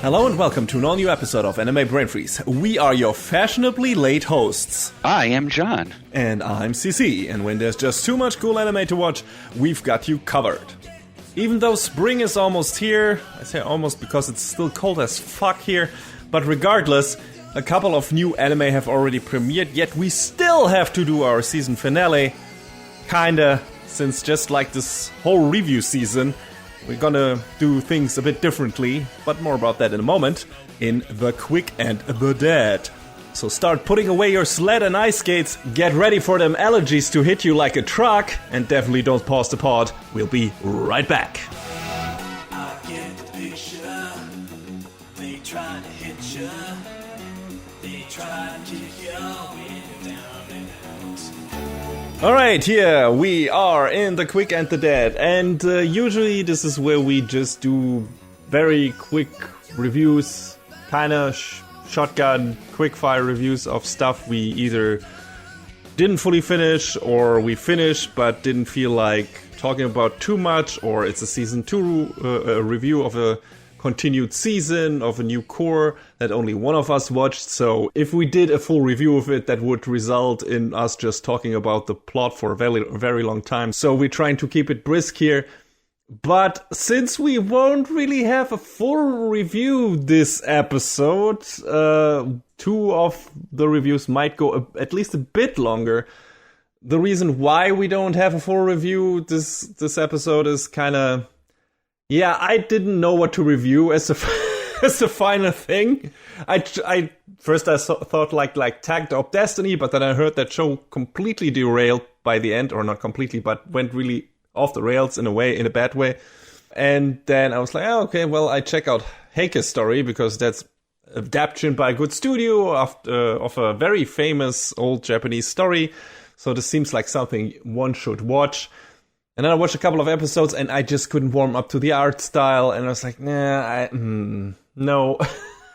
Hello and welcome to an all-new episode of Anime Brain Freeze. We are your fashionably late hosts. I am John. And I'm CC, and when there's just too much cool anime to watch, we've got you covered. Even though spring is almost here, I say almost because it's still cold as fuck here, but regardless, a couple of new anime have already premiered, yet we still have to do our season finale. Kinda, since just like this whole review season, we're gonna do things a bit differently, but more about that in a moment, in The Quick and the Dead. So start putting away your sled and ice skates, get ready for them allergies to hit you like a truck, and definitely don't pause the pod. We'll be right back. I get the picture. They try to hit you. They try to kick you down and out. Alright, here we are in The Quick and the Dead, and usually this is where we just do very quick reviews, kinda shotgun, quickfire reviews of stuff we either didn't fully finish, or we finished but didn't feel like talking about too much, or it's a season 2 review of a continued season of a new core that only one of us watched. So if we did a full review of it, that would result in us just talking about the plot for a very, very long time. So we're trying to keep it brisk here. But since we won't really have a full review this episode, 2 of the reviews might go at least a bit longer. The reason why we don't have a full review this episode is kind of... Yeah, I didn't know what to review as a as a final thing. I first thought like Tagged Up Destiny, but then I heard that show completely derailed by the end, or not completely, but went really off the rails in a bad way. And then I was like, oh, okay, well, I check out Heike's story because that's adaptation by a good studio of a very famous old Japanese story. So this seems like something one should watch. And then I watched a couple of episodes, and I just couldn't warm up to the art style. And I was like, no,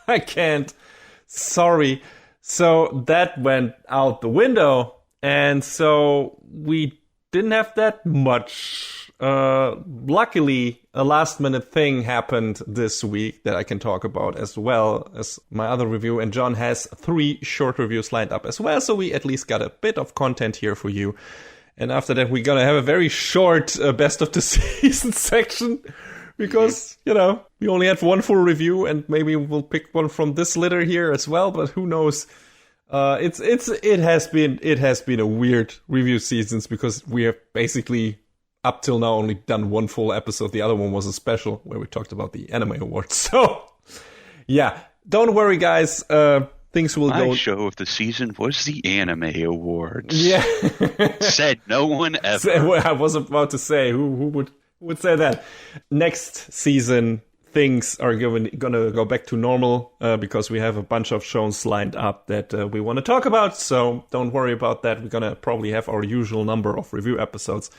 I can't. Sorry. So that went out the window. And so we didn't have that much. Luckily, a last-minute thing happened this week that I can talk about as well as my other review. And John has 3 short reviews lined up as well. So we at least got a bit of content here for you. And after that, we're gonna have a very short best of the season section because, we only had 1 full review, and maybe we'll pick one from this litter here as well. But who knows? It has been a weird review seasons because we have basically up till now only done 1 full episode. The other one was a special where we talked about the anime awards. So yeah, don't worry, guys. Things will go. My show of the season was the Anime Awards. Yeah. Said no one ever. I was about to say, who would say that? Next season, things are gonna go back to normal because we have a bunch of shows lined up that we want to talk about. So don't worry about that. We're gonna probably have our usual number of review episodes.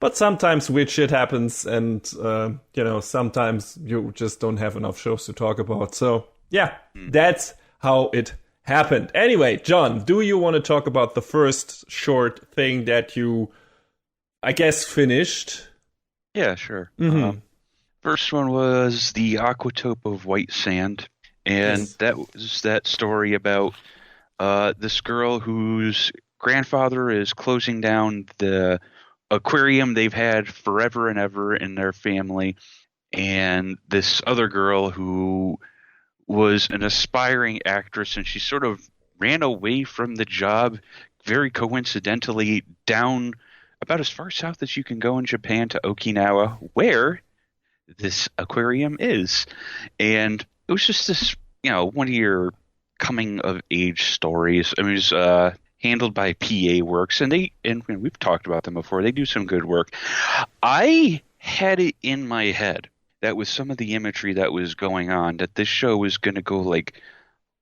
But sometimes weird shit happens, and sometimes you just don't have enough shows to talk about. So yeah, that's how it happened. Anyway, John, do you want to talk about the first short thing that you, I guess, finished? Yeah, sure. Mm-hmm. First one was the aquatope of white sand, and Yes. that was that story about this girl whose grandfather is closing down the aquarium they've had forever and ever in their family, and this other girl who was an aspiring actress, and she sort of ran away from the job very coincidentally down about as far south as you can go in Japan to Okinawa, where this aquarium is. And it was just this, one of your coming of age stories. I mean, it was handled by PA Works, and we've talked about them before. They do some good work. I had it in my head that with some of the imagery that was going on, that this show was going to go like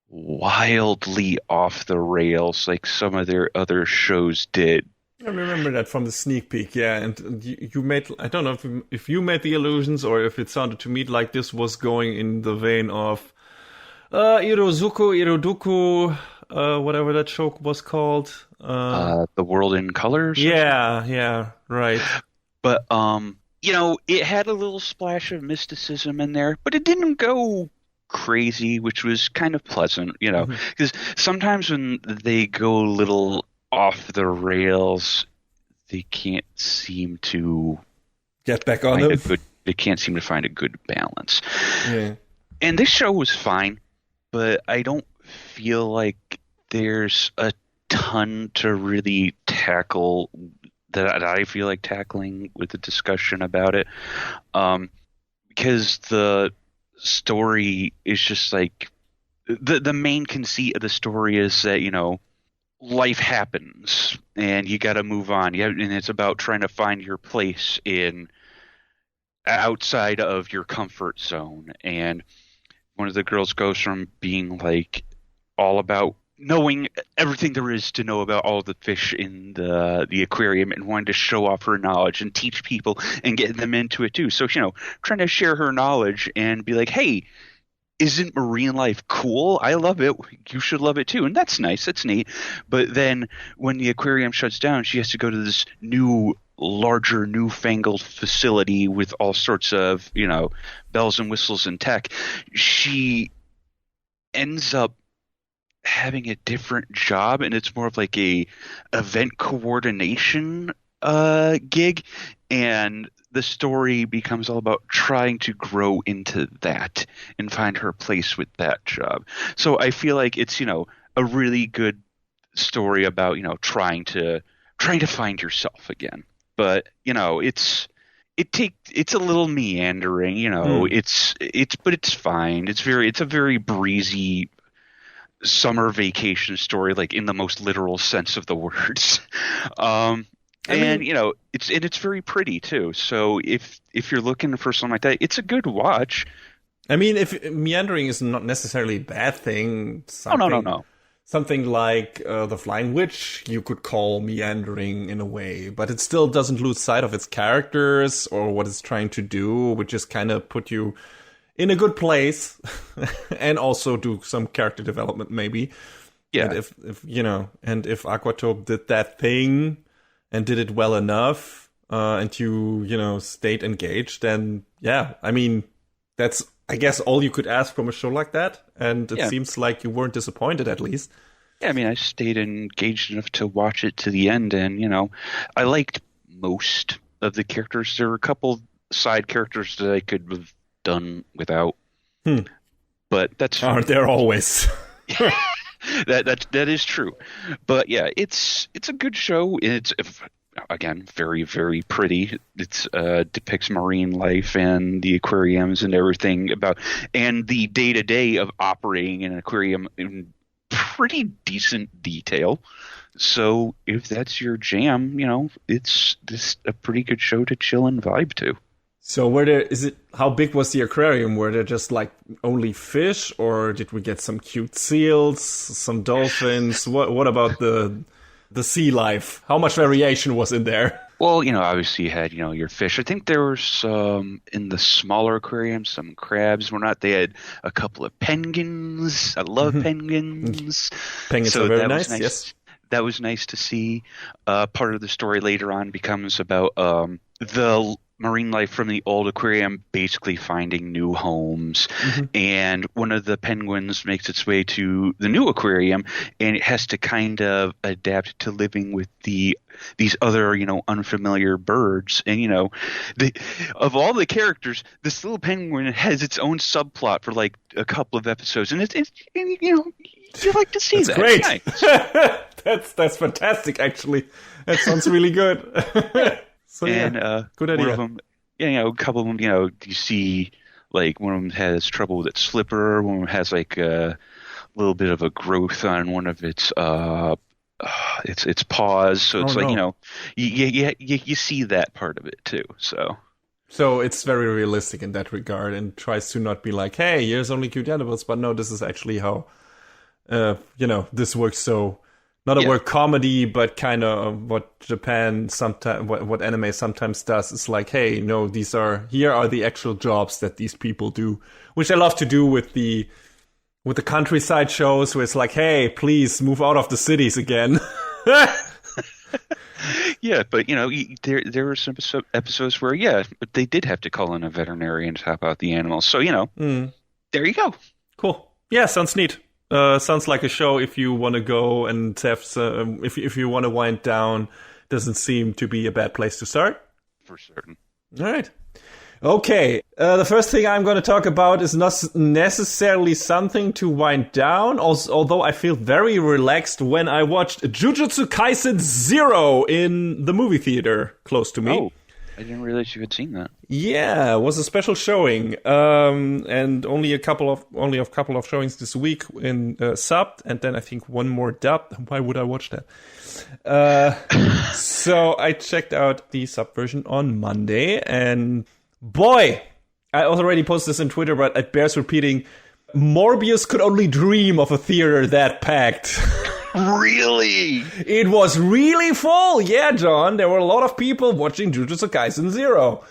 wildly off the rails like some of their other shows did. I remember that from the sneak peek, yeah, and you made, I don't know if you made the illusions or if it sounded to me like this was going in the vein of Iroduku, whatever that show was called. The World in Colors? Yeah, right. But, it had a little splash of mysticism in there, but it didn't go crazy, which was kind of pleasant, because sometimes when they go a little off the rails, they can't seem to get back on them. They can't seem to find a good balance. Yeah. And this show was fine, but I don't feel like there's a ton to really tackle that I feel like tackling with the discussion about it. Because the story is just like the main conceit of the story is that, life happens and you got to move on. And it's about trying to find your place in outside of your comfort zone. And one of the girls goes from being like all about knowing everything there is to know about all the fish in the aquarium and wanting to show off her knowledge and teach people and get them into it too. So, trying to share her knowledge and be like, hey, isn't marine life cool? I love it. You should love it too. And that's nice. That's neat. But then when the aquarium shuts down, she has to go to this larger, newfangled facility with all sorts of, bells and whistles and tech. She ends up having a different job, and it's more of like a event coordination gig, and the story becomes all about trying to grow into that and find her place with that job. So I feel like it's a really good story about trying to find yourself again. But it's a little meandering, but it's fine. It's a very breezy summer vacation story, like in the most literal sense of the words. It's very pretty too. So if you're looking for something like that, it's a good watch. I mean, if meandering is not necessarily a bad thing. No. Something like The Flying Witch, you could call meandering in a way, but it still doesn't lose sight of its characters or what it's trying to do, which is kind of put you in a good place and also do some character development maybe. Yeah. And if Aquatope did that thing and did it well enough, and you stayed engaged, then yeah, I mean, that's, I guess, all you could ask from a show like that. And it seems like you weren't disappointed, at least. Yeah, I mean, I stayed engaged enough to watch it to the end, and, I liked most of the characters. There were a couple side characters that I could have done without. But that's... Aren't there always? That is true. But yeah, it's a good show. It's, again, very, very pretty. It depicts marine life and the aquariums and everything and the day-to-day of operating an aquarium in pretty decent detail. So if that's your jam, it's a pretty good show to chill and vibe to. So how big was the aquarium? Were there just like only fish, or did we get some cute seals, some dolphins? What about the sea life? How much variation was in there? Well, obviously you had, your fish. I think there were some in the smaller aquariums, some crabs. They had a couple of penguins. I love penguins. Penguins are very nice, yes. That was nice to see. Part of the story later on becomes about the marine life from the old aquarium basically finding new homes, and one of the penguins makes its way to the new aquarium, and it has to kind of adapt to living with these other unfamiliar birds. And of all the characters, this little penguin has its own subplot for like a couple of episodes, and you like to see that's that. Great. That's fantastic, actually. That sounds really good. So, good idea. One of them, a couple of them, you see, like, one of them has trouble with its slipper. One of them has, like, a little bit of a growth on one of its paws. So it's you see that part of it, too. So it's very realistic in that regard and tries to not be like, hey, here's only cute animals. But no, this is actually how, this works. So... Not a word comedy, but kind of what Japan sometimes, what anime sometimes does is like, hey, no, here are the actual jobs that these people do, which I love to do with the countryside shows, where it's like, hey, please move out of the cities again. Yeah, but there were some episodes where they did have to call in a veterinarian to help out the animals. So there you go. Cool. Yeah, sounds neat. Sounds like a show if you want to go and have some, if you want to wind down. Doesn't seem to be a bad place to start. For certain. All right. Okay. The first thing I'm going to talk about is not necessarily something to wind down, although I feel very relaxed when I watched Jujutsu Kaisen 0 in the movie theater close to me. Oh, I didn't realize you had seen that. Yeah, it was a special showing, and only a couple of showings this week in subbed, and then I think one more dubbed. Why would I watch that? So I checked out the sub version on Monday, and boy, I already posted this on Twitter, but it bears repeating. Morbius could only dream of a theater that packed. Really? It was really full. Yeah, John. There were a lot of people watching Jujutsu Kaisen 0.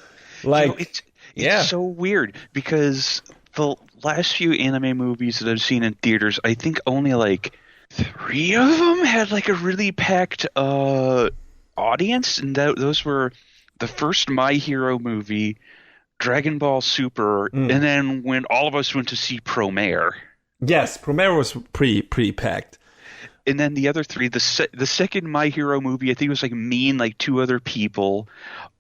Like, it's so weird because the last few anime movies that I've seen in theaters, I think only like 3 of them had like a really packed audience, and those were the first My Hero movie, Dragon Ball Super, and then when all of us went to see Promare. Yes, Promare was pretty packed. And then the other 3, the second My Hero movie, I think it was like me and like 2 other people.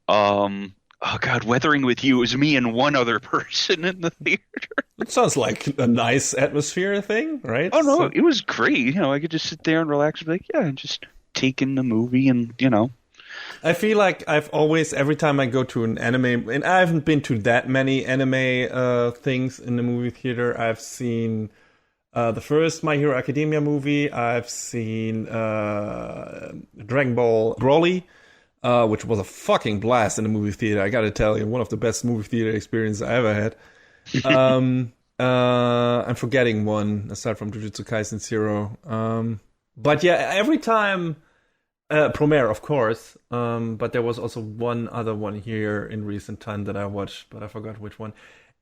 Oh God, Weathering with You, it was me and 1 other person in the theater. It sounds like a nice atmosphere thing, right? Oh no, it was great. You know, I could just sit there and relax and be like, yeah, just take in the movie and, you know. I feel like I've always, every time I go to an anime, and I haven't been to that many anime things in the movie theater. I've seen the first My Hero Academia movie. I've seen Dragon Ball Broly, which was a fucking blast in the movie theater. I gotta tell you, one of the best movie theater experiences I ever had. I'm forgetting one aside from Jujutsu Kaisen 0. But yeah, every time Promare, of course. But there was also one other one here in recent time that I watched, but I forgot which one.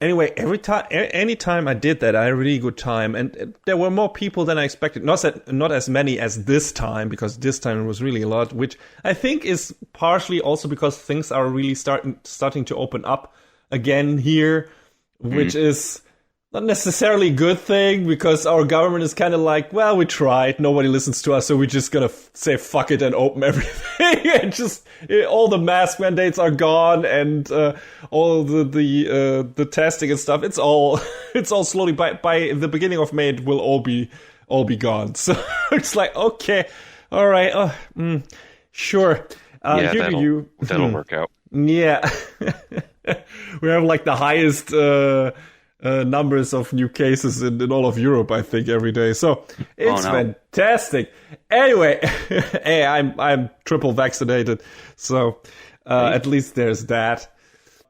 Anyway, anytime I did that, I had a really good time, and there were more people than I expected. Not as many as this time, because this time it was really a lot, which I think is partially also because things are really starting to open up again here, which is not necessarily a good thing, because our government is kind of like, well, we tried, nobody listens to us, so we're just gonna say fuck it and open everything, and just all the mask mandates are gone, and all the testing and stuff. It's all slowly by the beginning of May it will all be gone. So it's like, okay, all right, sure. Yeah, that'll work out. Yeah, we have like the highest numbers of new cases in all of Europe, I think, every day. So it's fantastic. Anyway, hey, I'm triple vaccinated, so at least there's that.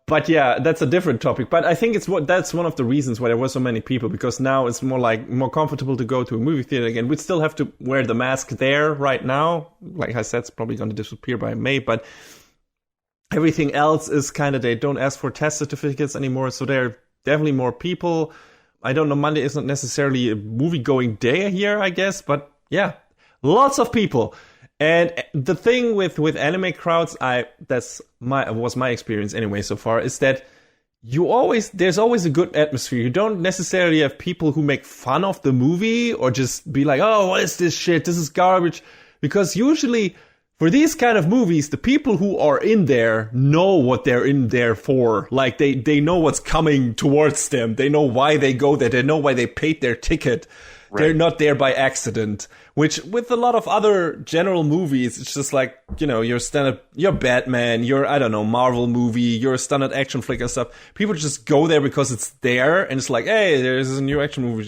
But yeah, that's a different topic. But I think that's one of the reasons why there were so many people, because now it's more comfortable to go to a movie theater again. We still have to wear the mask there right now. Like I said, it's probably going to disappear by May, but everything else is kind of, they don't ask for test certificates anymore, so they're definitely more people. I don't know, Monday is not necessarily a movie-going day here, I guess, but yeah, lots of people. And the thing with anime crowds, was my experience anyway so far, is that there's always a good atmosphere. You don't necessarily have people who make fun of the movie or just be like, oh, what is this shit? This is garbage. Because usually for these kind of movies, the people who are in there know what they're in there for. Like, they know what's coming towards them. They know why they go there. They know why they paid their ticket. Right. They're not there by accident. Which, with a lot of other general movies, it's just like, you know, you're Batman, you're, I don't know, Marvel movie, you're a standard action flick and stuff. People just go there because it's there, and it's like, hey, there's a new action movie,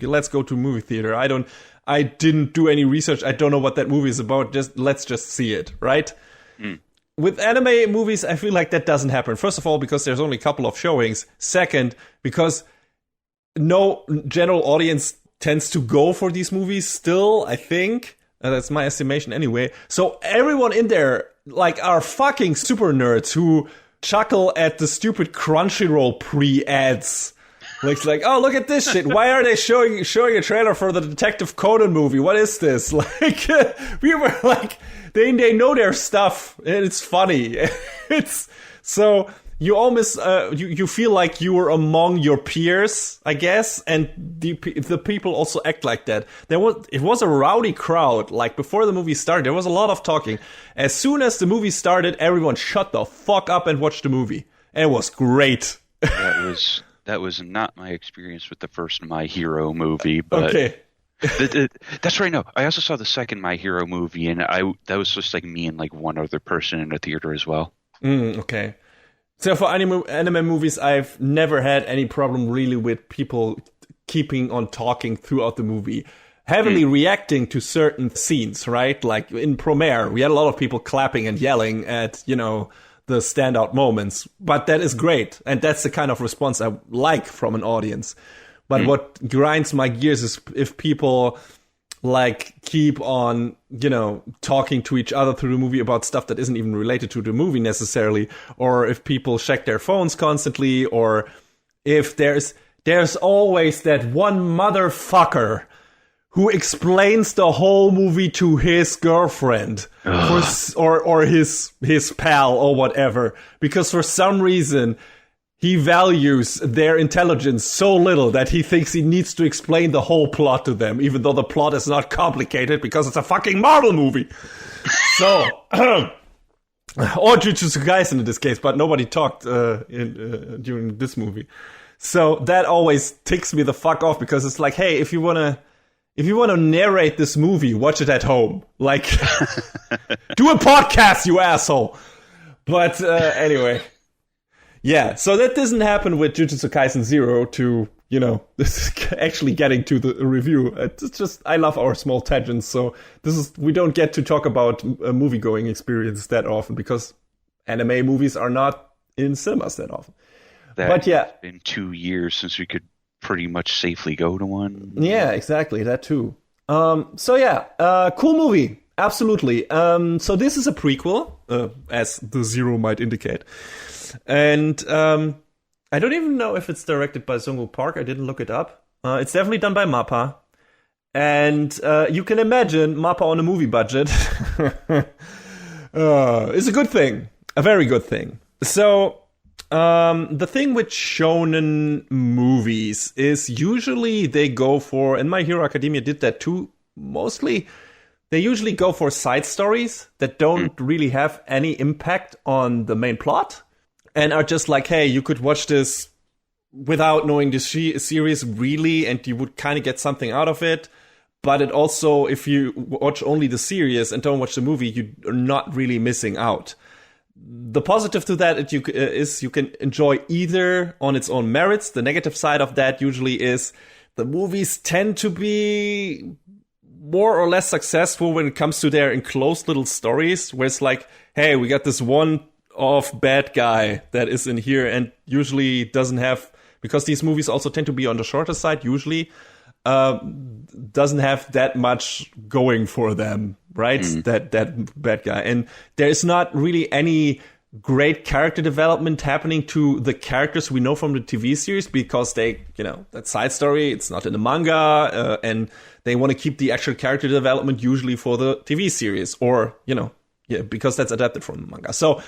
let's go to a movie theater. I didn't do any research. I don't know what that movie is about. Let's just see it, right? With anime movies, I feel like that doesn't happen. First of all, because there's only a couple of showings. Second, because no general audience tends to go for these movies still, I think. That's my estimation anyway. So everyone in there, like, are fucking super nerds who chuckle at the stupid Crunchyroll pre-ads. Like, oh, look at this shit. Why are they showing a trailer for the Detective Conan movie? What is this? Like, we were like, they know their stuff, and it's funny. It's so you almost you feel like you were among your peers, I guess, and the people also act like that. It was a rowdy crowd. Like before the movie started, there was a lot of talking. As soon as the movie started, everyone shut the fuck up and watched the movie. And it was great. That was not my experience with the first My Hero movie, but okay. That's right. No, I also saw the second My Hero movie, and that was just like me and like one other person in the theater as well. Okay. So for anime movies, I've never had any problem really with people keeping on talking throughout the movie, heavily reacting to certain scenes, right? Like in Promare, we had a lot of people clapping and yelling at, the standout moments, but that is great. And that's the kind of response I like from an audience. But what grinds my gears is if people like keep on, talking to each other through the movie about stuff that isn't even related to the movie necessarily, or if people check their phones constantly, or if there's always that one motherfucker who explains the whole movie to his girlfriend or his pal or whatever, because for some reason he values their intelligence so little that he thinks he needs to explain the whole plot to them, even though the plot is not complicated because it's a fucking Marvel movie. So, or Jujutsu Kaisen in this case, but nobody talked during this movie. So that always ticks me the fuck off, because it's like, hey, if you want to narrate this movie, watch it at home. Like, do a podcast, you asshole. But anyway. Yeah, so that doesn't happen with Jujutsu Kaisen 0 to, this is actually getting to the review. It's just, I love our small tangents, so we don't get to talk about a movie-going experience that often, because anime movies are not in cinemas that often. But yeah. It's been 2 years since we could pretty much safely go to one. Yeah, exactly, that too. So yeah, cool movie, absolutely. So this is a prequel, as the 0 might indicate. And I don't even know if it's directed by Sung-woo Park. I didn't look it up. It's definitely done by MAPPA. And you can imagine MAPPA on a movie budget is a good thing. A very good thing. So the thing with shonen movies is usually they go for, and My Hero Academia did that too, mostly, they usually go for side stories that don't really have any impact on the main plot. And are just like, hey, you could watch this without knowing the series really, and you would kind of get something out of it. But it also, if you watch only the series and don't watch the movie, you're not really missing out. The positive to that is you can enjoy either on its own merits. The negative side of that usually is the movies tend to be more or less successful when it comes to their enclosed little stories, where it's like, hey, we got this one off bad guy that is in here, and usually doesn't have, because these movies also tend to be on the shorter side, usually doesn't have that much going for them, right? That bad guy. And there's not really any great character development happening to the characters we know from the TV series, because they, that side story, it's not in the manga, and they want to keep the actual character development usually for the TV series, or, because that's adapted from the manga. So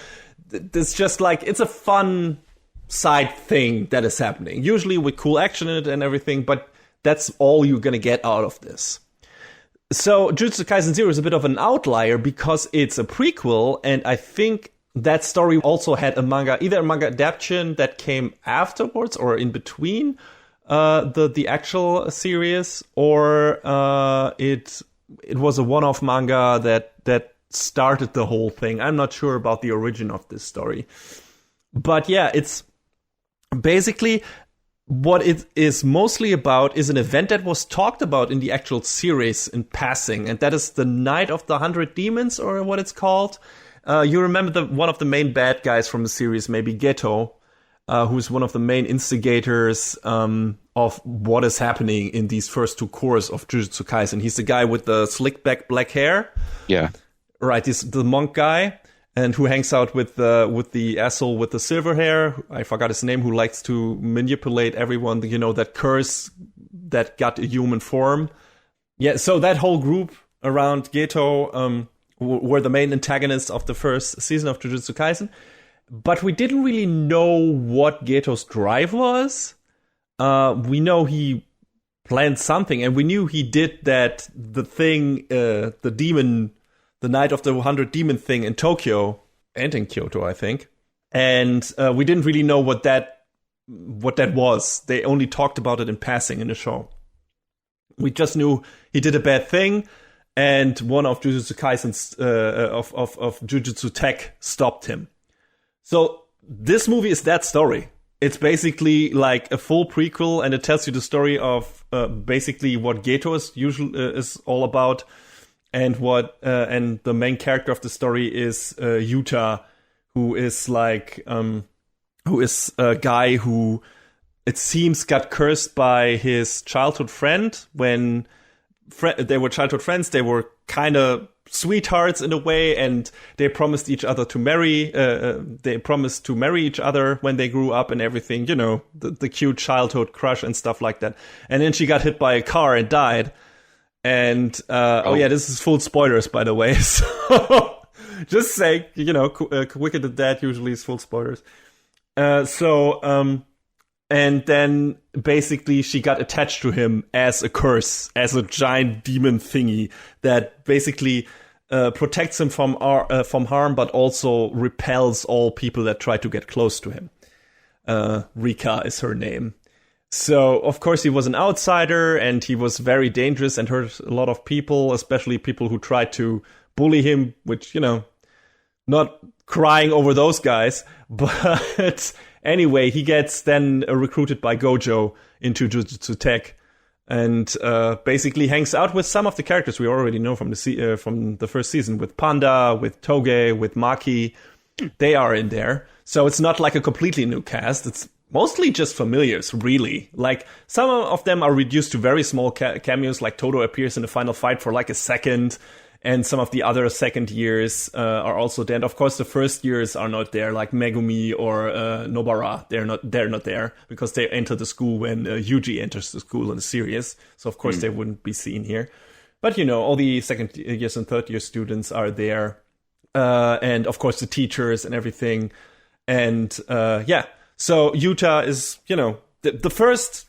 it's just like, it's a fun side thing that is happening, usually with cool action in it and everything, but that's all you're gonna get out of this. So Jujutsu Kaisen 0 is a bit of an outlier because it's a prequel, and I think that story also had either a manga adaptation that came afterwards or in between the actual series, or it was a one-off manga that started the whole thing. I'm not sure about the origin of this story. But yeah, it's basically what it is mostly about is an event that was talked about in the actual series in passing, and that is the Night of the 100 Demons, or what it's called. You remember one of the main bad guys from the series, maybe Geto, who's one of the main instigators of what is happening in these first two cores of Jujutsu Kaisen. He's the guy with the slick back black hair. Yeah. Right, he's the monk guy, and who hangs out with the asshole with the silver hair. I forgot his name. Who likes to manipulate everyone. That curse that got a human form. Yeah, so that whole group around Geto were the main antagonists of the first season of Jujutsu Kaisen. but we didn't really know what Geto's drive was. We know he planned something, and we knew he did the thing, the demon, the Night of the 100 Demon thing in Tokyo and in Kyoto, I think. And we didn't really know what that was. They only talked about it in passing in the show. We just knew he did a bad thing, and one of Jujutsu Kaisen's of Jujutsu Tech stopped him. So this movie is that story. It's basically like a full prequel, and it tells you the story of basically what Geto is all about, and what and the main character of the story is Yuta, who is a guy who it seems got cursed by his childhood friend. When they were childhood friends, they were kind of sweethearts in a way, and they promised each other to marry. They promised to marry each other when they grew up and everything. You know, the cute childhood crush and stuff like that. And then she got hit by a car and died. And this is full spoilers, by the way. So just say, you know, Quicker Than That usually is full spoilers. And then basically she got attached to him as a curse, as a giant demon thingy that basically protects him from harm, but also repels all people that try to get close to him. Rika is her name. So, of course, he was an outsider, and he was very dangerous and hurt a lot of people, especially people who tried to bully him, which, you know, not crying over those guys, but anyway, he gets then recruited by Gojo into Jujutsu Tech, and basically hangs out with some of the characters we already know from the first season, with Panda, with Toge, with Maki. They are in there, so it's not like a completely new cast. It's mostly just familiars, really. Like, some of them are reduced to very small cameos, like Todo appears in the final fight for like a second. And some of the other second years are also there. And of course, the first years are not there, like Megumi or Nobara. They're not there because they enter the school when Yuji enters the school in the series. So of course they wouldn't be seen here. But you know, all the second years and third year students are there, and of course the teachers and everything. And so Yuta is, you know, the first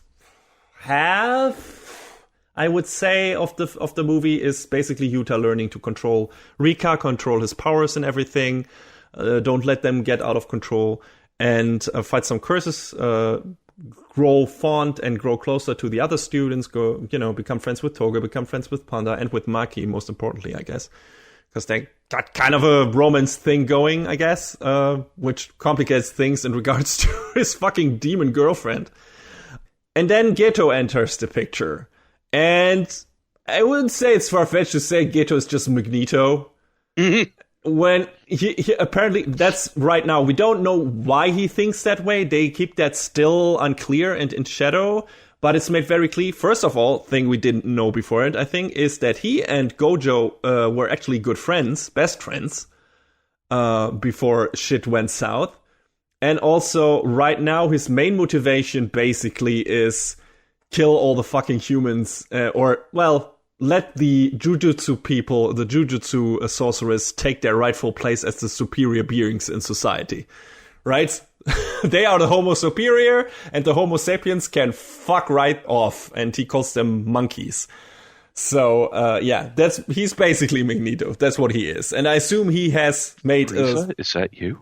half, I would say, of the movie is basically Yuta learning to control Rika, control his powers and everything. Don't let them get out of control, and fight some curses. Grow fond and grow closer to the other students. Go, you know, become friends with Toga, become friends with Panda, and with Maki, most importantly, I guess, because they got kind of a romance thing going, I guess, which complicates things in regards to his fucking demon girlfriend. And then Geto enters the picture. And I wouldn't say it's far-fetched to say Geto is just Magneto. Mm-hmm. When he apparently, that's right now, we don't know why he thinks that way. They keep that still unclear and in shadow, but it's made very clear. First of all, thing we didn't know before it, I think, is that he and Gojo were actually good friends, best friends, before shit went south. And also, right now, his main motivation basically is kill all the fucking humans, let the Jujutsu people, the Jujutsu sorcerers, take their rightful place as the superior beings in society. Right? They are the Homo superior, and the Homo sapiens can fuck right off, and he calls them monkeys. So, he's basically Magneto. That's what he is. And I assume he has made... Lisa, is that you?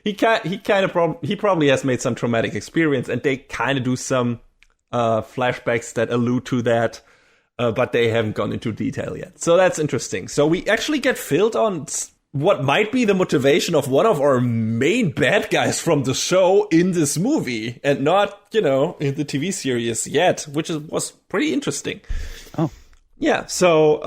He probably has made some traumatic experience, and they kind of do some flashbacks that allude to that, but they haven't gone into detail yet. So that's interesting. So we actually get filled on what might be the motivation of one of our main bad guys from the show in this movie, and not, you know, in the TV series yet, which was pretty interesting. Oh. Yeah, so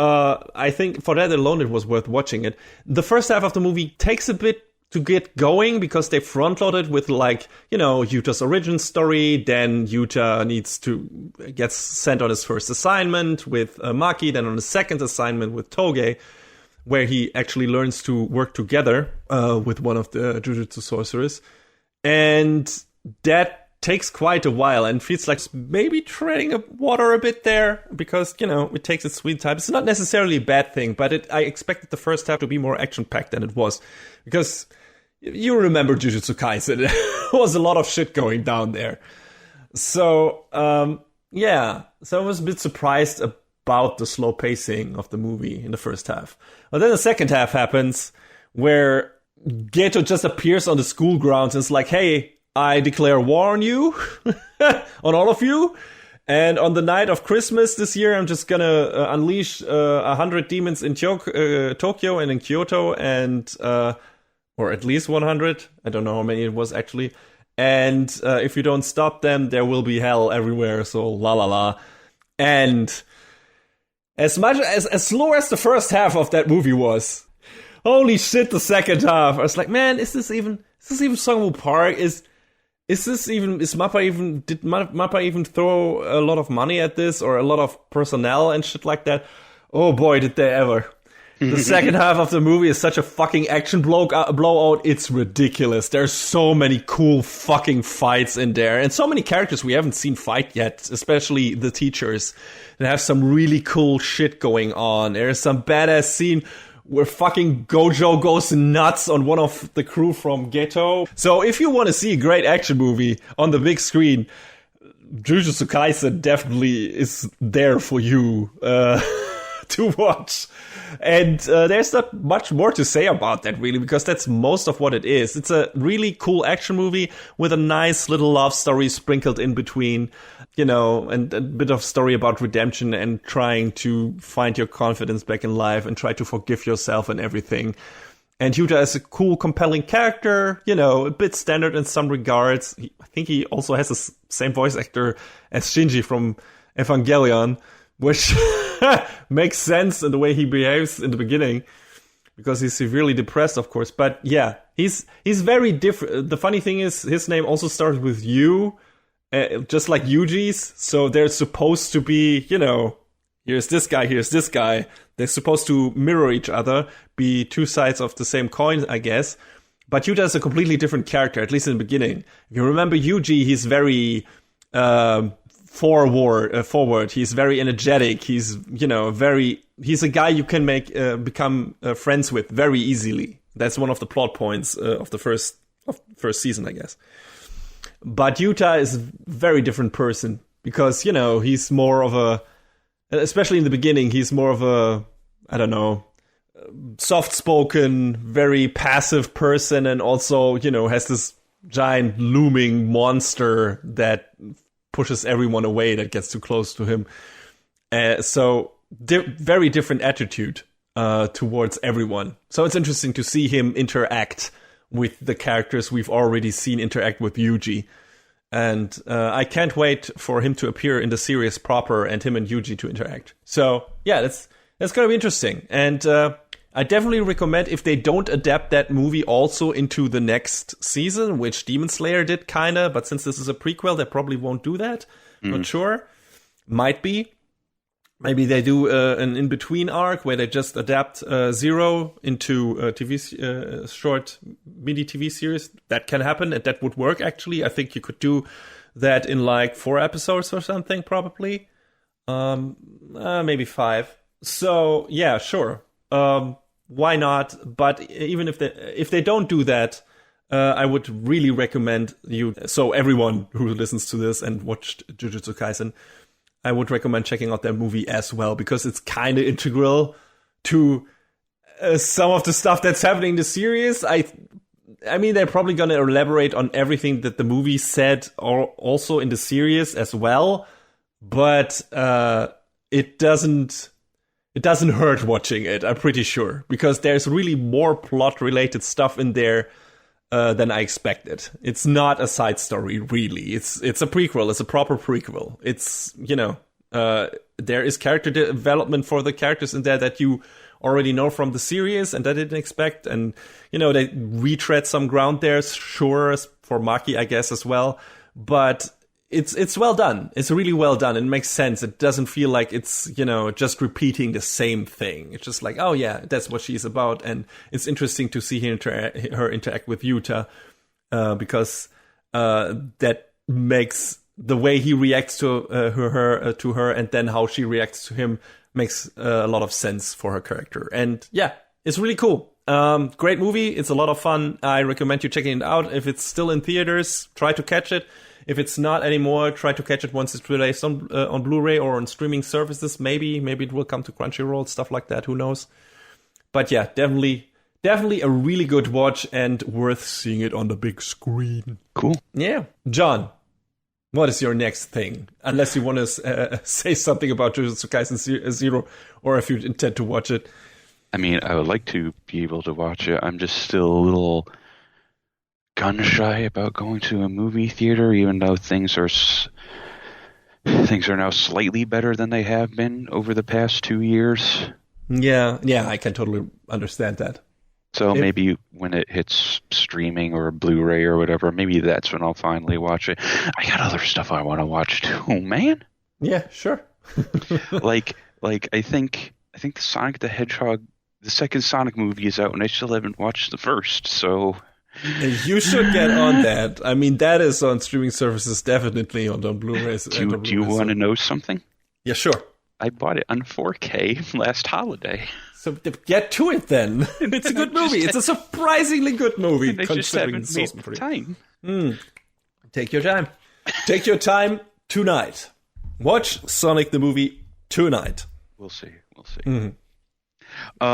I think for that alone it was worth watching it. The first half of the movie takes a bit to get going because they front-loaded with, like, you know, Yuta's origin story. Then Yuta gets sent on his first assignment with Maki, then on his second assignment with Toge, where he actually learns to work together with one of the Jujutsu sorcerers. And that takes quite a while and feels like maybe treading water a bit there because, you know, it takes its sweet time. It's not necessarily a bad thing, but I expected the first half to be more action-packed than it was. Because, you remember Jujutsu Kaisen. There was a lot of shit going down there. So, yeah. So I was a bit surprised about the slow pacing of the movie in the first half. But then the second half happens where Geto just appears on the school grounds and is like, hey, I declare war on you, on all of you. And on the night of Christmas this year, I'm just gonna unleash 100 demons in Tokyo and in Kyoto, and or at least 100. I don't know how many it was actually. And if you don't stop them, there will be hell everywhere. So la la la. And as slow as the first half of that movie was, holy shit, the second half. I was like, man, is this even Sungwoo Park? Did Mappa even throw a lot of money at this, or a lot of personnel and shit like that? Oh boy, did they ever. The second half of the movie is such a fucking action blowout. It's ridiculous. There's so many cool fucking fights in there, and so many characters we haven't seen fight yet, especially the teachers. They have some really cool shit going on. There's some badass scene where fucking Gojo goes nuts on one of the crew from Ghetto. So if you want to see a great action movie on the big screen, Jujutsu Kaisen definitely is there for you to watch. And there's not much more to say about that, really, because that's most of what it is. It's a really cool action movie with a nice little love story sprinkled in between, you know, and a bit of story about redemption and trying to find your confidence back in life and try to forgive yourself and everything. And Yuta is a cool, compelling character, you know, a bit standard in some regards. I think he also has the same voice actor as Shinji from Evangelion, which makes sense in the way he behaves in the beginning, because he's severely depressed, of course. But yeah, he's very different. The funny thing is, his name also starts with U, just like Yuji's. So they're supposed to be, you know, here's this guy, here's this guy. They're supposed to mirror each other, be two sides of the same coin, I guess. But Yuta is a completely different character, at least in the beginning. If you remember Yuji, he's very forward. He's very energetic. He's, you know, he's a guy you can become friends with very easily. That's one of the plot points of the first season, I guess. But Yuta is a very different person because, you know, he's more of a, especially in the beginning, he's more of a, I don't know, soft-spoken, very passive person, and also, you know, has this giant looming monster that pushes everyone away that gets too close to him. So very different attitude towards everyone. So it's interesting to see him interact with the characters we've already seen interact with Yuji. And I can't wait for him to appear in the series proper and him and Yuji to interact. So yeah, that's going to be interesting. And I definitely recommend, if they don't adapt that movie also into the next season, which Demon Slayer did kinda, but since this is a prequel, they probably won't do that. Not sure. Might be. Maybe they do an in-between arc where they just adapt Zero into a short mini TV series. That can happen, and that would work, actually. I think you could do that in like 4 episodes or something, probably. Maybe 5. So, yeah, sure. Why not? But even if they don't do that, I would really recommend you. So everyone who listens to this and watched Jujutsu Kaisen, I would recommend checking out that movie as well, because it's kind of integral to some of the stuff that's happening in the series. I mean, they're probably going to elaborate on everything that the movie said, or also in the series as well. But it doesn't hurt watching it, I'm pretty sure, because there's really more plot-related stuff in there than I expected. It's not a side story, really. It's a prequel. It's a proper prequel. It's, you know, there is character development for the characters in there that you already know from the series and that I didn't expect. And, you know, they retread some ground there, sure, for Maki, I guess, as well. But it's well done. It's really well done. It makes sense. It doesn't feel like it's, you know, just repeating the same thing. It's just like, oh yeah, that's what she's about. And it's interesting to see her interact with Yuta, because that makes the way he reacts to her and then how she reacts to him makes a lot of sense for her character. And yeah, it's really cool. Great movie. It's a lot of fun. I recommend you checking it out. If it's still in theaters, try to catch it. If it's not anymore, try to catch it once it's released on Blu-ray or on streaming services. Maybe it will come to Crunchyroll, stuff like that. Who knows? But yeah, definitely a really good watch and worth seeing it on the big screen. Cool. Yeah. John, what is your next thing? Unless you want to say something about Jujutsu Kaisen Zero, or if you intend to watch it. I mean, I would like to be able to watch it. I'm just still a little gun shy about going to a movie theater, even though things are now slightly better than they have been over the past 2 years. Yeah, I can totally understand that. So maybe when it hits streaming or Blu-ray or whatever, maybe that's when I'll finally watch it. I got other stuff I want to watch too, man. Yeah, sure. like I think the Sonic the Hedgehog, the second Sonic movie is out, and I still haven't watched the first. So you should get on that. I mean, that is on streaming services, definitely on Blu-rays. Do you want to know something? Yeah, sure. I bought it on 4K last holiday. So get to it then. It's a good movie. It's a surprisingly good movie. I just haven't made the time. Take your time. Take your time tonight. Watch Sonic the movie tonight. We'll see.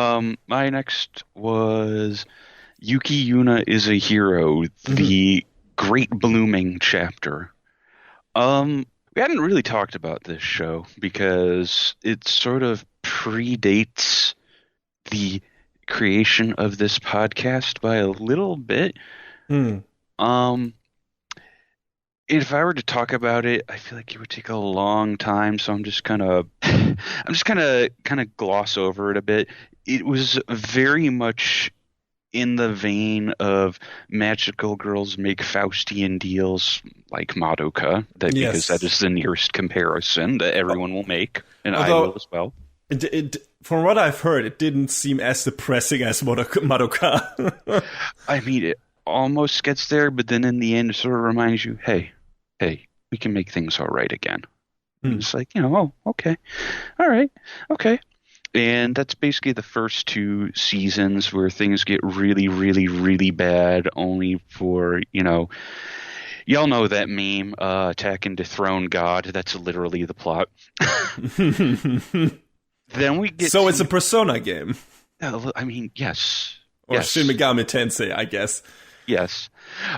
My next was Yuki Yuna is a Hero, the Great Blooming Chapter. We hadn't really talked about this show because it sort of predates the creation of this podcast by a little bit. If I were to talk about it, I feel like it would take a long time, so I'm just gonna gloss over it a bit. It was very much in the vein of magical girls make Faustian deals like Madoka, because that is the nearest comparison that everyone will make, and I will as well. From what I've heard, it didn't seem as depressing as Madoka. I mean, it almost gets there, but then in the end, it sort of reminds you, hey, we can make things all right again. It's like, okay, all right, okay. And that's basically the first 2 seasons where things get really, really, really bad, only for, y'all know that meme, attack and dethrone God. That's literally the plot. Then we get it's a Persona game. I mean, yes. Or Shin Megami Tensei, I guess. Yes.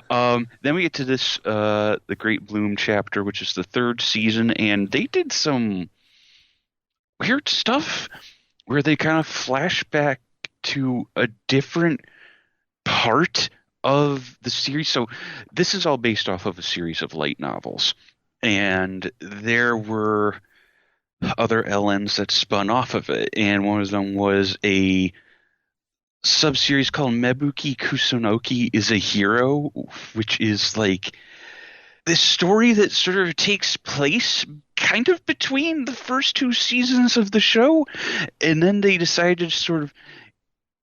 Then we get to this, the Great Bloom Chapter, which is the 3rd season, and they did some weird stuff where they kind of flash back to a different part of the series. So this is all based off of a series of light novels, and there were other LNs that spun off of it, and one of them was a sub-series called Mebuki Kusunoki is a Hero, which is like this story that sort of takes place kind of between the first 2 seasons of the show, and then they decided to sort of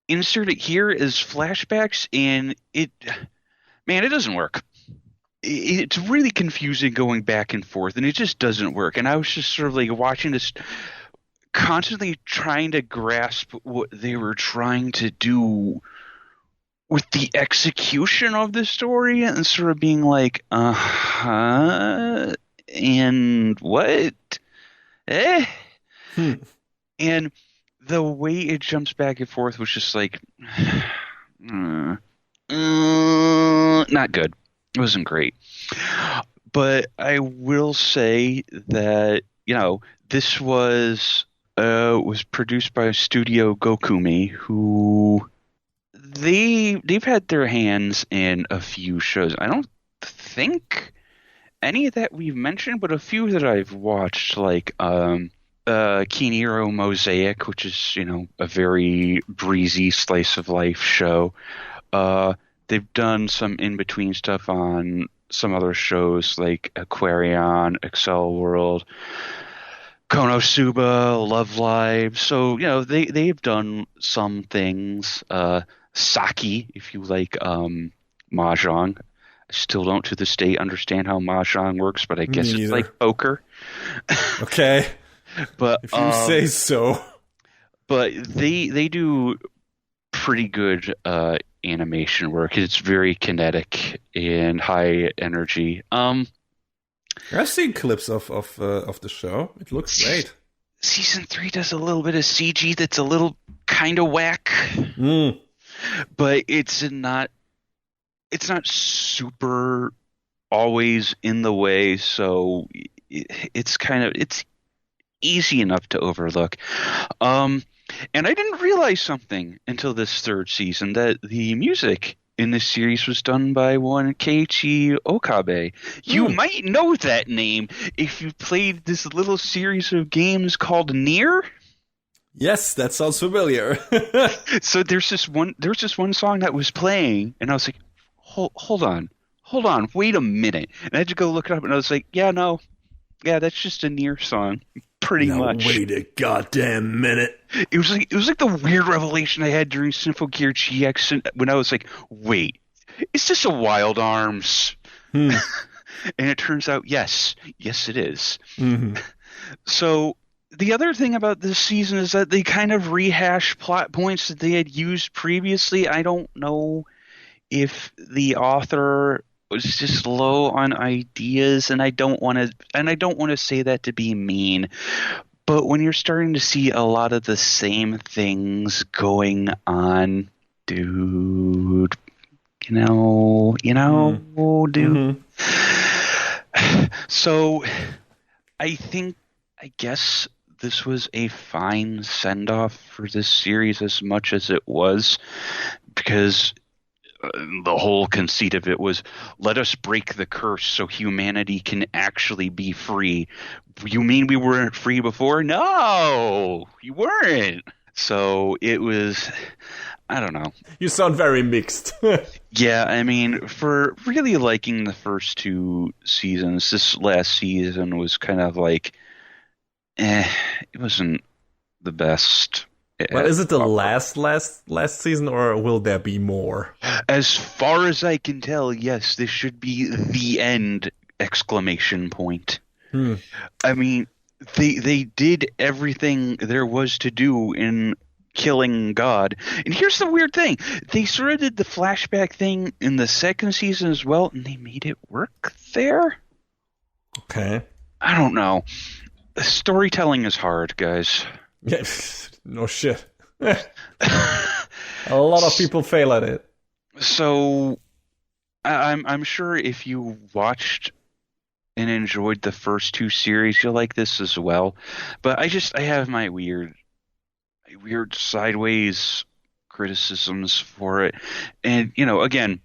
insert it here as flashbacks, and it doesn't work. It's really confusing going back and forth, and it just doesn't work. And I was just sort of like watching this, constantly trying to grasp what they were trying to do with the execution of the story, and sort of being like, and what? And the way it jumps back and forth was just like, not good. It wasn't great. But I will say that, this was produced by Studio Gokumi, who they've had their hands in a few shows. I don't think any of that we've mentioned, but a few that I've watched, like Kiniro Mosaic, which is, a very breezy slice of life show. They've done some in-between stuff on some other shows like Aquarion, Excel World, Konosuba, Love Live. So, they've done some things. Saki, if you like Mahjong. I still don't to this day understand how Mahjong works, but I guess it's like poker. Okay. But if you say so. But they do pretty good animation work. It's very kinetic and high energy. I've seen clips of the show. It looks great. Season 3 does a little bit of CG that's a little kind of whack, but it's not super always in the way, so it's easy enough to overlook. And I didn't realize something until this third season, that the music in this series was done by one Keiichi Okabe. You might know that name if you played this little series of games called Nier. Yes, that sounds familiar. So there's this one song that was playing, and I was like, hold on, wait a minute. And I had to go look it up, and I was like, yeah, that's just a Nier song. Pretty much. Wait a goddamn minute. It was like the weird revelation I had during Symphogear GX when I was like, wait, is this a Wild Arms? And it turns out, yes, it is. Mm-hmm. So the other thing about this season is that they kind of rehash plot points that they had used previously. I don't know if the author was just low on ideas, and I don't want to say that to be mean, but when you're starting to see a lot of the same things going on, dude, dude. Mm-hmm. So I guess this was a fine send-off for this series as much as it was, because the whole conceit of it was, let us break the curse so humanity can actually be free. You mean we weren't free before? No, you weren't. So it was, I don't know. You sound very mixed. Yeah, I mean, for really liking the first 2 seasons, this last season was kind of like, it wasn't the best. Well, is it the last season, or will there be more? As far as I can tell, yes, this should be the end! Exclamation point. I mean, they did everything there was to do in killing God. And here's the weird thing. They sort of did the flashback thing in the second season as well, and they made it work there? Okay. I don't know. Storytelling is hard, guys. Yeah, no shit. A lot of people fail at it. So, I'm sure if you watched and enjoyed the first 2 series, you'll like this as well. But I have my weird sideways criticisms for it. And, again,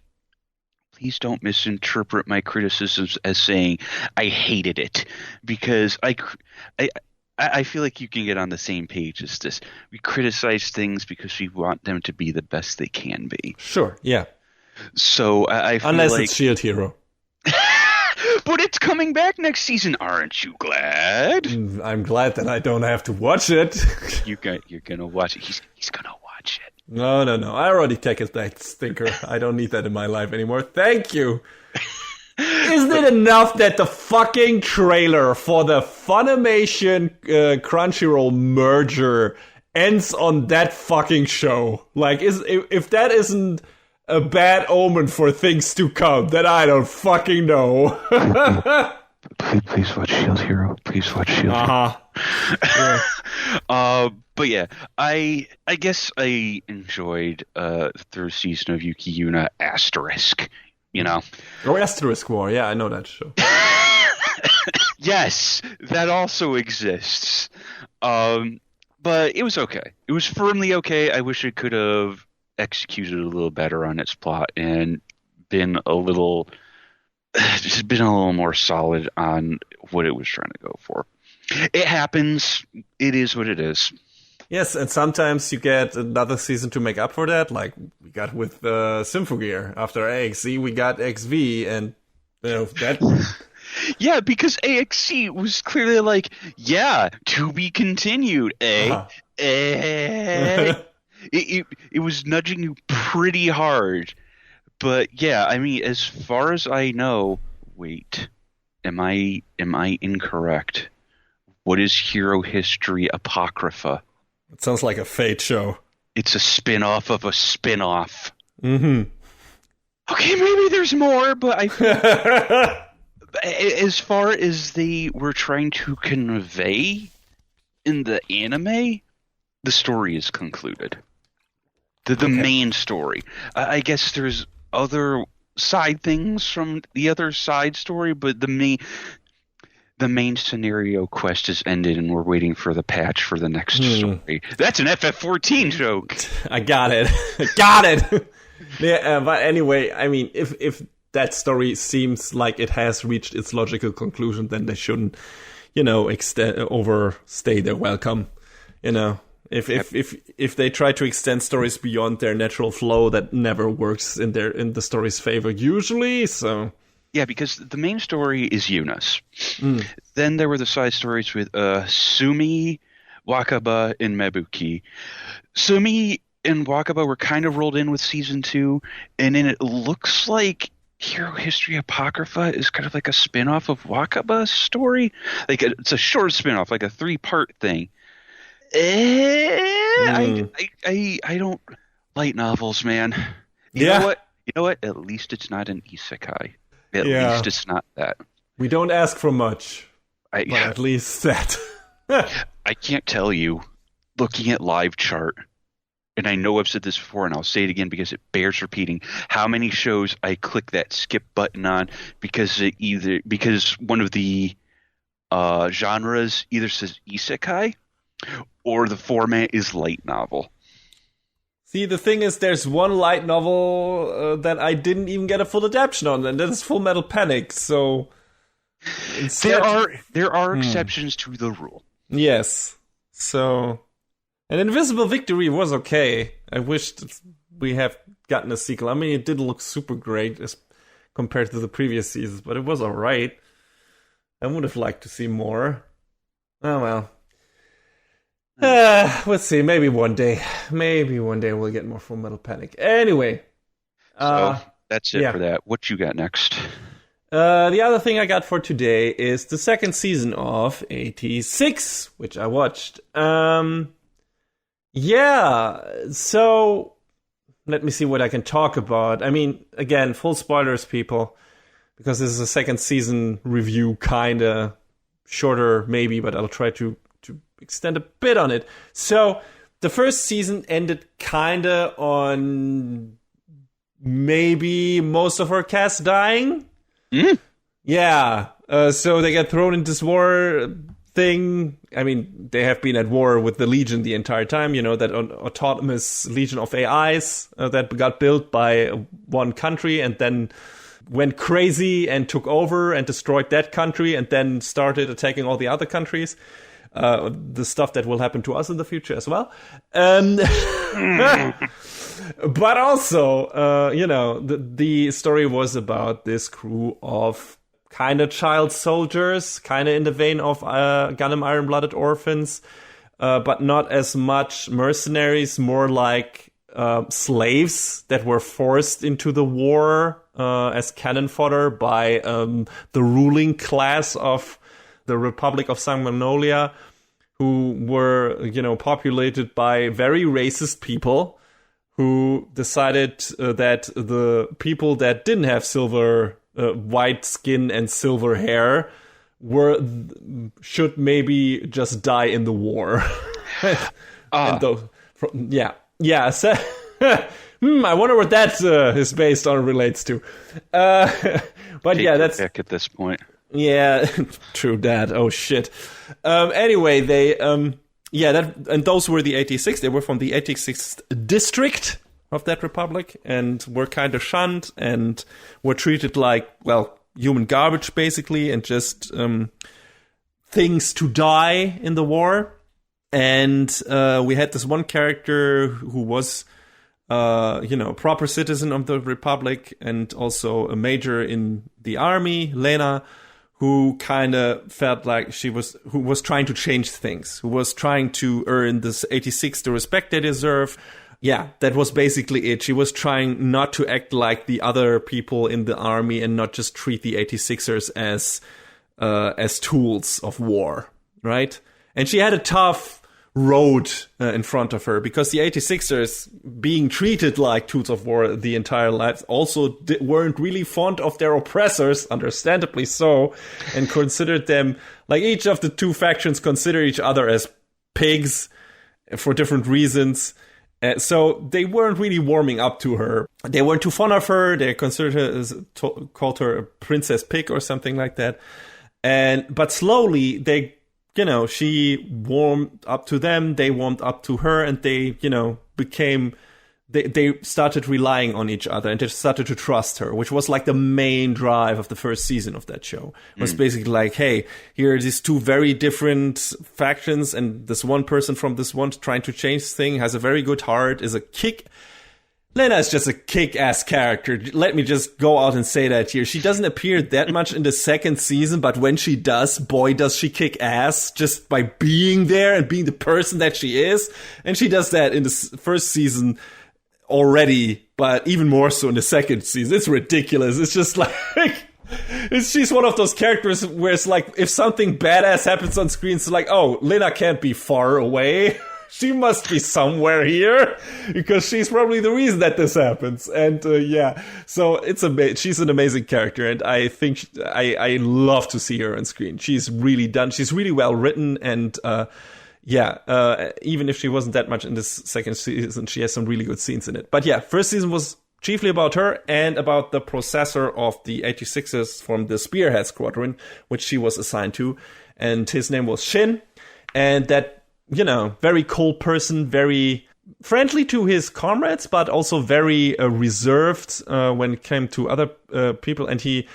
please don't misinterpret my criticisms as saying I hated it, because I feel like you can get on the same page as this. We criticize things because we want them to be the best they can be. Sure, yeah. So I feel unless like, it's Shield Hero. But it's coming back next season. Aren't you glad? I'm glad that I don't have to watch it. You're gonna watch it. He's gonna watch it. No. I already take that stinker. I don't need that in my life anymore. Thank you. Isn't it enough that the fucking trailer for the Funimation Crunchyroll merger ends on that fucking show? Like, if that isn't a bad omen for things to come, then I don't fucking know. Please watch Shield Hero. Please watch Shield Hero. Yeah. But yeah, I guess I enjoyed the third season of Yuki Yuna ***. Oh, Asterisk War. Yeah, I know that show. Yes, that also exists. But it was okay. It was firmly okay. I wish it could have executed a little better on its plot and been a little more solid on what it was trying to go for. It happens. It is what it is. Yes, and sometimes you get another season to make up for that, like we got with Symphogear. After AXE, we got XV, and that. Yeah, because AXE was clearly like, yeah, to be continued. It was nudging you pretty hard, but yeah, I mean, as far as I know, wait, am I incorrect? What is Hero History Apocrypha? It sounds like a Fate show. it's a spin-off of a spin-off. Mm-hmm. Okay, maybe there's more, but I feel as far as they were trying to convey in the anime, the story is concluded. The main story. I guess there's other side things from the other side story, but the main scenario quest is ended, and we're waiting for the patch for the next story. That's an FF14 joke. I got it. Got it. Yeah, but anyway, I mean, if that story seems like it has reached its logical conclusion, then they shouldn't, overstay their welcome. If they try to extend stories beyond their natural flow, that never works in the story's favor usually. So yeah, because the main story is Yuna's. Then there were the side stories with Sumi, Wakaba, and Mabuki. Sumi and Wakaba were kind of rolled in with season 2, and then it looks like Hero History Apocrypha is kind of like a spin-off of Wakaba's story. Like it's a short spin-off, like a 3-part thing. I don't light novels, man. You know what? At least it's not an isekai. At least it's not that. We don't ask for much, but at least that. I can't tell you, looking at live chart, and I know I've said this before, and I'll say it again because it bears repeating, how many shows I click that skip button on because one of the genres either says isekai or the format is light novel. See, the thing is, there's one light novel that I didn't even get a full adaptation on, and that is Full Metal Panic. So there are exceptions to the rule. Yes. So, and Invisible Victory was okay. I wished we have gotten a sequel. I mean, it didn't look super great as compared to the previous seasons, but it was all right. I would have liked to see more. Oh well. Let's see. Maybe one day we'll get more Full Metal Panic. Anyway. So that's it for that. What you got next? The other thing I got for today is the second season of 86, which I watched. So let me see what I can talk about. I mean, again, full spoilers, people, because this is a second season review, kinda shorter maybe, but I'll try to extend a bit on it. So the first season ended kinda on maybe most of our cast dying. Yeah. So they get thrown into this war thing. I mean, they have been at war with the Legion the entire time, that autonomous Legion of AIs that got built by one country and then went crazy and took over and destroyed that country and then started attacking all the other countries. The stuff that will happen to us in the future as well. But also, the story was about this crew of kind of child soldiers, kind of in the vein of Gundam Iron-Blooded Orphans, but not as much mercenaries, more like slaves that were forced into the war as cannon fodder by the ruling class of the Republic of San Magnolia, who were, populated by very racist people who decided that the people that didn't have silver, white skin and silver hair should maybe just die in the war. So, I wonder what that is based on, relates to. But that's back at this point. Yeah, true that. Oh shit. Anyway, they and those were the 86. They were from the 86th district of that republic and were kind of shunned and were treated like, human garbage basically, and just things to die in the war. And we had this one character who was a proper citizen of the republic and also a major in the army, Lena, who kind of felt like who was trying to change things, who was trying to earn this 86 the respect they deserve. Yeah, that was basically it. She was trying not to act like the other people in the army and not just treat the 86ers as tools of war, right? And she had a tough road in front of her, because the 86ers, being treated like tools of war the entire lives, also weren't really fond of their oppressors, understandably so, and considered them, like, each of the two factions consider each other as pigs for different reasons. So they weren't really warming up to her. They weren't too fond of her. They considered her called her a princess pig or something like that. But slowly they, she warmed up to them. They warmed up to her, and they, became. They started relying on each other, and they started to trust her, which was like the main drive of the first season of that show. It was basically like, hey, here are these two very different factions, and this one person from this one trying to change thing has a very good heart, is a Lena is just a kick-ass character. Let me just go out and say that here. She doesn't appear that much in the second season, but when she does, boy, does she kick ass just by being there and being the person that she is. And she does that in the first season already, but even more so in the second season. It's ridiculous. It's just like, she's one of those characters where it's like, if something badass happens on screen, it's like, oh, Lena can't be far away. She must be somewhere here, because she's probably the reason that this happens. And so it's she's an amazing character, and I think I love to see her on screen. She's really well written, and even if she wasn't that much in this second season, she has some really good scenes in it. But yeah, first season was chiefly about her and about the processor of the 86ers from the Spearhead Squadron, which she was assigned to. And his name was Shin. And that, very cold person, very friendly to his comrades, but also very reserved when it came to other people. And he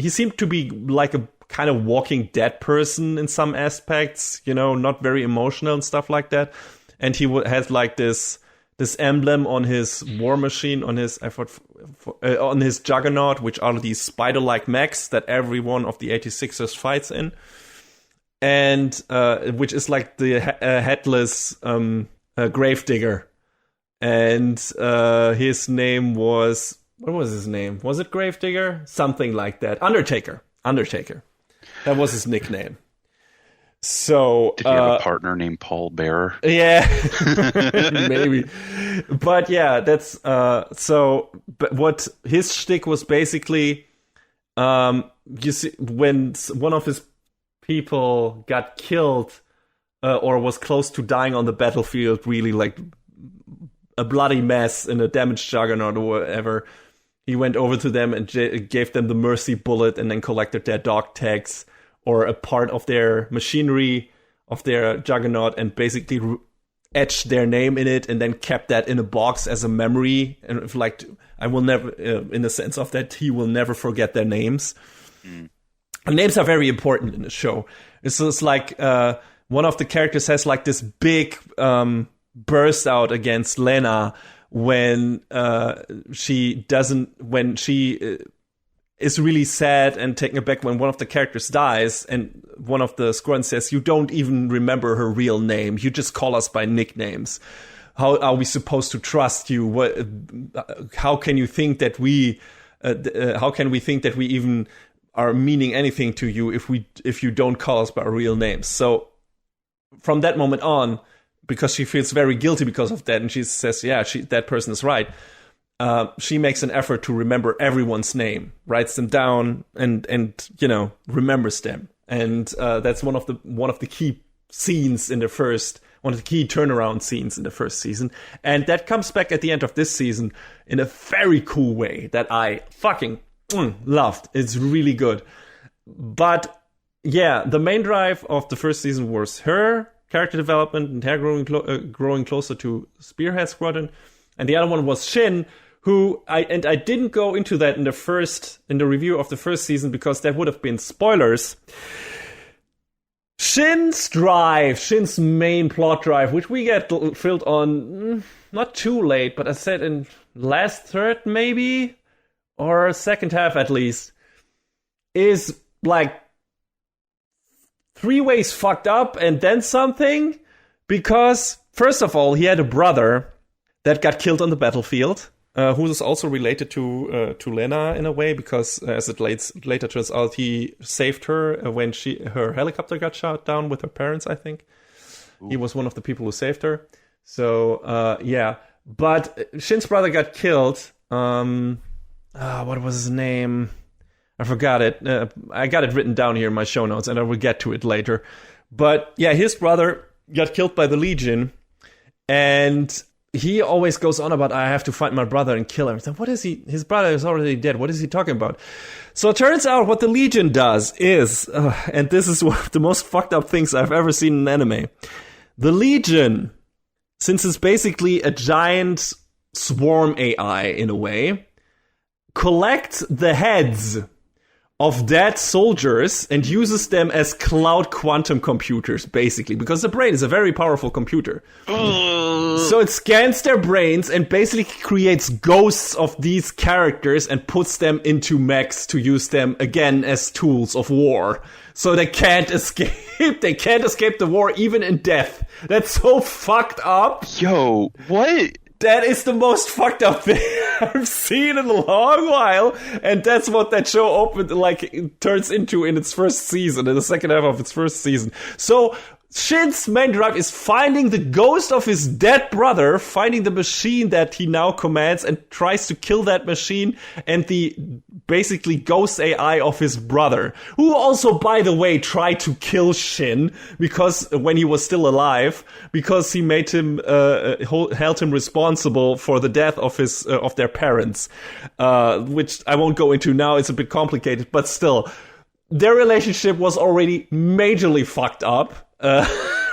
seemed to be like a kind of Walking Dead person in some aspects, not very emotional and stuff like that. And he had like this emblem on his war machine, on his on his Juggernaut, which are these spider-like mechs that every one of the 86ers fights in. And which is like the headless gravedigger. And his name was... What was his name? Was it Gravedigger? Something like that. Undertaker. That was his nickname. So... Did he have a partner named Paul Bearer? Yeah. Maybe. But yeah, that's... But what his shtick was basically... you see, when one of his people got killed or was close to dying on the battlefield, really like a bloody mess in a damaged Juggernaut or whatever, he went over to them and gave them the mercy bullet, and then collected their dog tags or a part of their machinery of their Juggernaut, and basically etched their name in it, and then kept that in a box as a memory. And if, like, I will never, in the sense of that he will never forget their names. And names are very important in the show. It's like one of the characters has like this big burst out against Lena when she is really sad and taken aback when one of the characters dies, and one of the squadron says, "You don't even remember her real name. You just call us by nicknames. How are we supposed to trust you? How can you think that we? How can we think that we even are meaning anything to you if you don't call us by our real names?" So from that moment on, because she feels very guilty because of that, and she says, "Yeah, that person is right." She makes an effort to remember everyone's name, writes them down, and remembers them. And that's one of the key scenes in the first. One of the key turnaround scenes in the first season. And that comes back at the end of this season in a very cool way that I fucking loved. It's really good. But yeah, the main drive of the first season was her character development and her growing closer to Spearhead Squadron. And the other one was Shin, who I didn't go into that in the review of the first season because that would have been spoilers. Shin's main plot drive, which we get filled on not too late, but I said in last third maybe, or second half at least, is like 3 ways fucked up and then something. Because first of all, he had a brother that got killed on the battlefield, who is also related to Lena in a way, because as it later turns out, he saved her when her helicopter got shot down with her parents, I think. He was one of the people who saved her. So, yeah. But Shin's brother got killed. What was his name? I forgot it. I got it written down here in my show notes, and I will get to it later. But yeah, his brother got killed by the Legion, and he always goes on about, I have to find my brother and kill him. So what is he? His brother is already dead. What is he talking about? So it turns out what the Legion does is, and this is one of the most fucked up things I've ever seen in anime. The Legion, since it's basically a giant swarm AI in a way, collect the heads of dead soldiers and uses them as cloud quantum computers, basically, because the brain is a very powerful computer. So it scans their brains and basically creates ghosts of these characters and puts them into mechs to use them again as tools of war. So they can't escape. They can't escape the war even in death. That's so fucked up. Yo, what? That is the most fucked up thing I've seen in a long while, and that's what that show turns into in its first season, in the second half of its first season. So Shin's main drive is finding the ghost of his dead brother, finding the machine that he now commands, and tries to kill that machine and the basically ghost AI of his brother, who also, by the way, tried to kill Shin because when he was still alive, because he made him held him responsible for the death of his of their parents, which I won't go into now. It's a bit complicated, but still, their relationship was already majorly fucked up.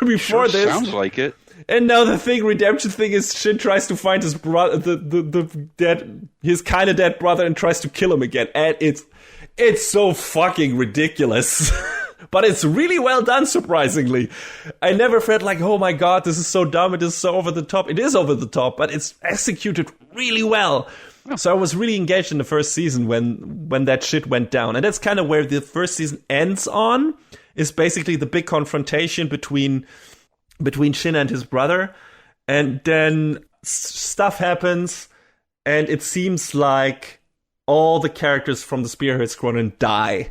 Before this, sounds like it. And now the redemption thing is Shin tries to find his brother, his kind of dead brother, and tries to kill him again. And it's so fucking ridiculous. But it's really well done, surprisingly. I never felt like, oh my god, this is so dumb, it is so over the top. It is over the top, but it's executed really well. So I was really engaged in the first season when that shit went down. And that's kind of where the first season ends on, is basically the big confrontation between Shin and his brother. And then stuff happens, and it seems like all the characters from the Spearhead Squadron die.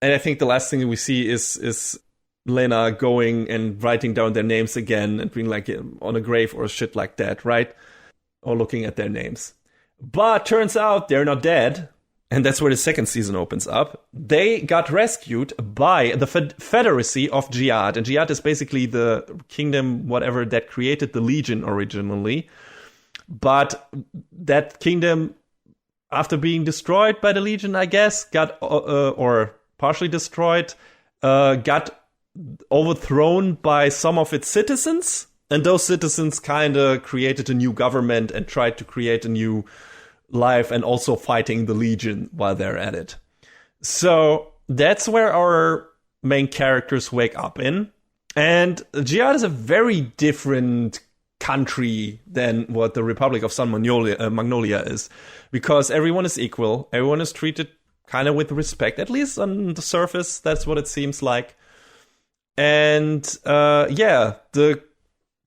And I think the last thing that we see is Lena going and writing down their names again and being like on a grave or shit like that, right? Or looking at their names. But turns out they're not dead. And that's where the second season opens up. They got rescued by the Federacy of Jihad. And Jihad is basically the kingdom, whatever, that created the Legion originally. But that kingdom, after being destroyed by the Legion, I guess, got, or partially destroyed, got overthrown by some of its citizens. And those citizens kind of created a new government and tried to create a new life, and also fighting the Legion while they're at it. So that's where our main characters wake up in. And Jihad is a very different country than what the Republic of Sun Magnolia is, because everyone is equal. Everyone is treated kind of with respect, at least on the surface. That's what it seems like. And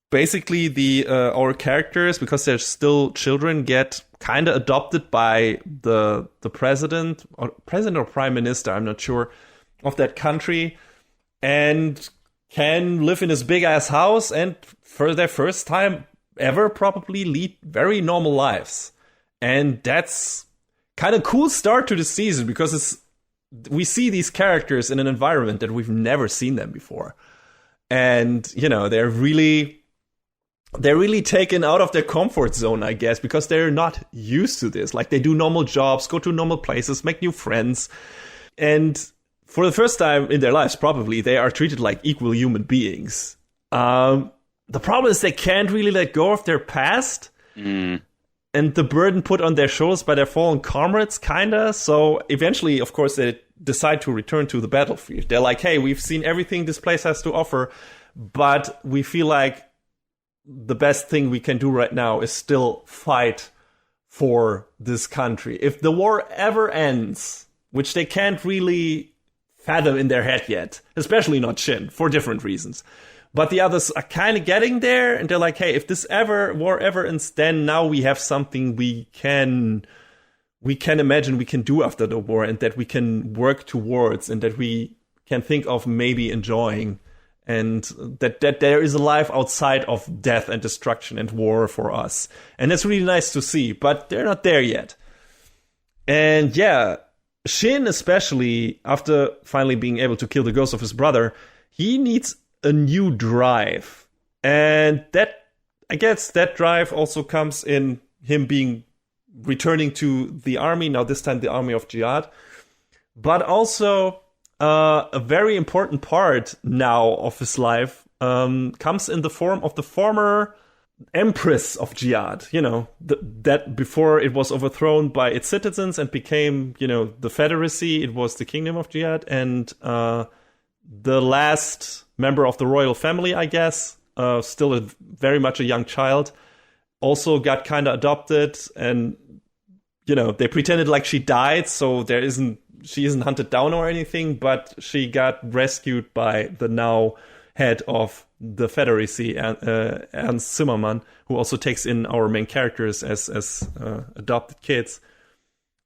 basically our characters, because they're still children, get kind of adopted by the president or prime minister, I'm not sure, of that country, and can live in this big ass house and for their first time ever probably lead very normal lives. And that's kind of cool start to the season, because we see these characters in an environment that we've never seen them before. And, they're really taken out of their comfort zone, I guess, because they're not used to this. Like, they do normal jobs, go to normal places, make new friends. And for the first time in their lives, probably, they are treated like equal human beings. The problem is they can't really let go of their past. And the burden put on their shoulders by their fallen comrades, kinda. So eventually, of course, they decide to return to the battlefield. They're like, hey, we've seen everything this place has to offer, but we feel like the best thing we can do right now is still fight for this country. If the war ever ends, which they can't really fathom in their head yet, especially not Shin, for different reasons, but the others are kind of getting there, and they're like, hey, if this war ever ends, then now we have something we can imagine we can do after the war, and that we can work towards, and that we can think of maybe enjoying and that there is a life outside of death and destruction and war for us. And that's really nice to see, but they're not there yet. And yeah, Shin, especially after finally being able to kill the ghost of his brother, he needs a new drive. And that, I guess that drive also comes in him returning to the army, now this time the army of Jihad. But also, a very important part now of his life comes in the form of the former Empress of Jihad. You know, that before it was overthrown by its citizens and became, you know, the Federacy, it was the Kingdom of Jihad. And the last member of the royal family, I guess, still very much a young child, also got kind of adopted. And, you know, they pretended like she died, so she isn't hunted down or anything, but she got rescued by the now head of the Federacy, Ernst Zimmermann, who also takes in our main characters as adopted kids.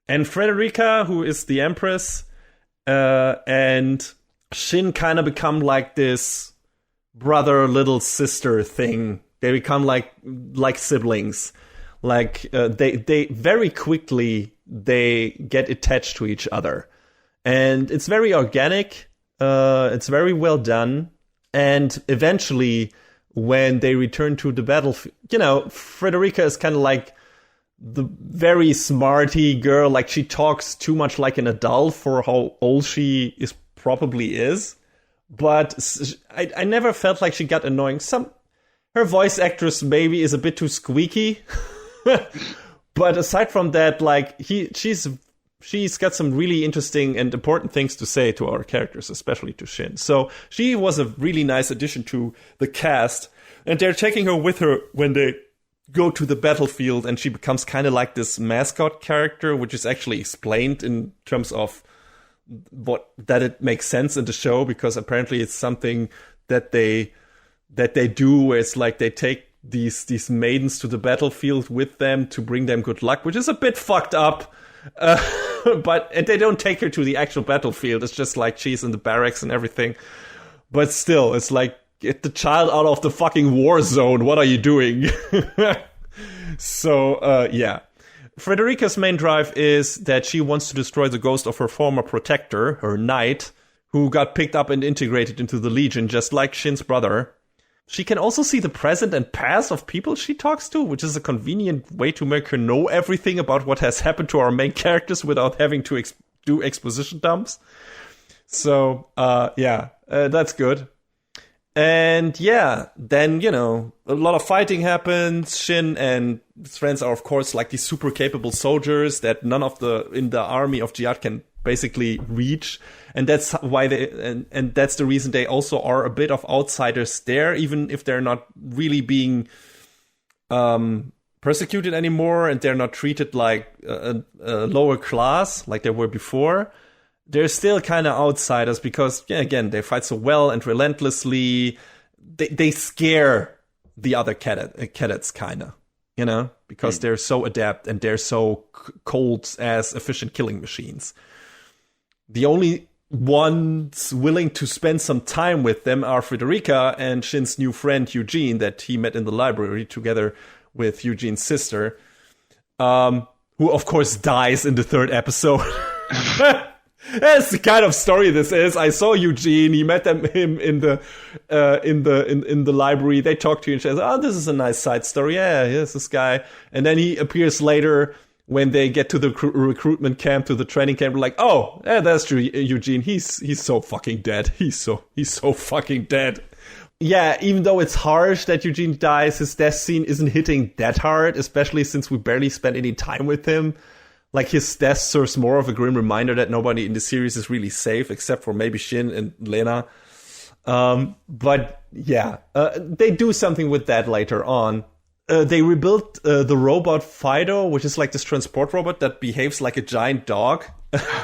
And Frederica, who is the Empress, and Shin kind of become like this brother, little sister thing. They become like siblings. Like they very quickly they get attached to each other, and it's very organic. It's very well done, and eventually, when they return to the battlefield, you know, Frederica is kind of like the very smarty girl. Like, she talks too much like an adult for how old she probably is. But I never felt like she got annoying. Her voice actress maybe is a bit too squeaky. But aside from that, like, she's got some really interesting and important things to say to our characters, especially to Shin. So she was a really nice addition to the cast, and they're taking her with her when they go to the battlefield, and she becomes kind of like this mascot character, which is actually explained in terms of that it makes sense in the show, because apparently it's something that they do, where it's like they take these maidens to the battlefield with them to bring them good luck, which is a bit fucked up. But they don't take her to the actual battlefield. It's just like she's in the barracks and everything. But still, it's like, get the child out of the fucking war zone. What are you doing? So, yeah. Frederica's main drive is that she wants to destroy the ghost of her former protector, her knight, who got picked up and integrated into the Legion, just like Shin's brother. She can also see the present and past of people she talks to, which is a convenient way to make her know everything about what has happened to our main characters without having to do exposition dumps. So, that's good. And yeah, then, you know, a lot of fighting happens. Shin and his friends are, of course, like these super capable soldiers that none of in the army of Jihad can basically reach. And that's why and that's the reason they also are a bit of outsiders there, even if they're not really being persecuted anymore, and they're not treated like a lower class like they were before. They're still kind of outsiders because, yeah, again, they fight so well and relentlessly. They scare the other cadets kind of, you know, because they're so adept and they're so cold as efficient killing machines. The only ones willing to spend some time with them are Frederica and Shin's new friend Eugene that he met in the library together with Eugene's sister, who of course dies in the third episode. That's the kind of story this is. I saw Eugene. He met him in the library. They talked to him and says, "Oh, this is a nice side story. Yeah, here's this guy." And then he appears later when they get to the recruitment camp, to the training camp. Like, "Oh, yeah, that's true, Eugene. He's so fucking dead. He's so fucking dead." Yeah, even though it's harsh that Eugene dies, his death scene isn't hitting that hard, especially since we barely spent any time with him. Like, his death serves more of a grim reminder that nobody in the series is really safe, except for maybe Shin and Lena. But yeah, they do something with that later on. They rebuilt the robot Fido, which is like this transport robot that behaves like a giant dog,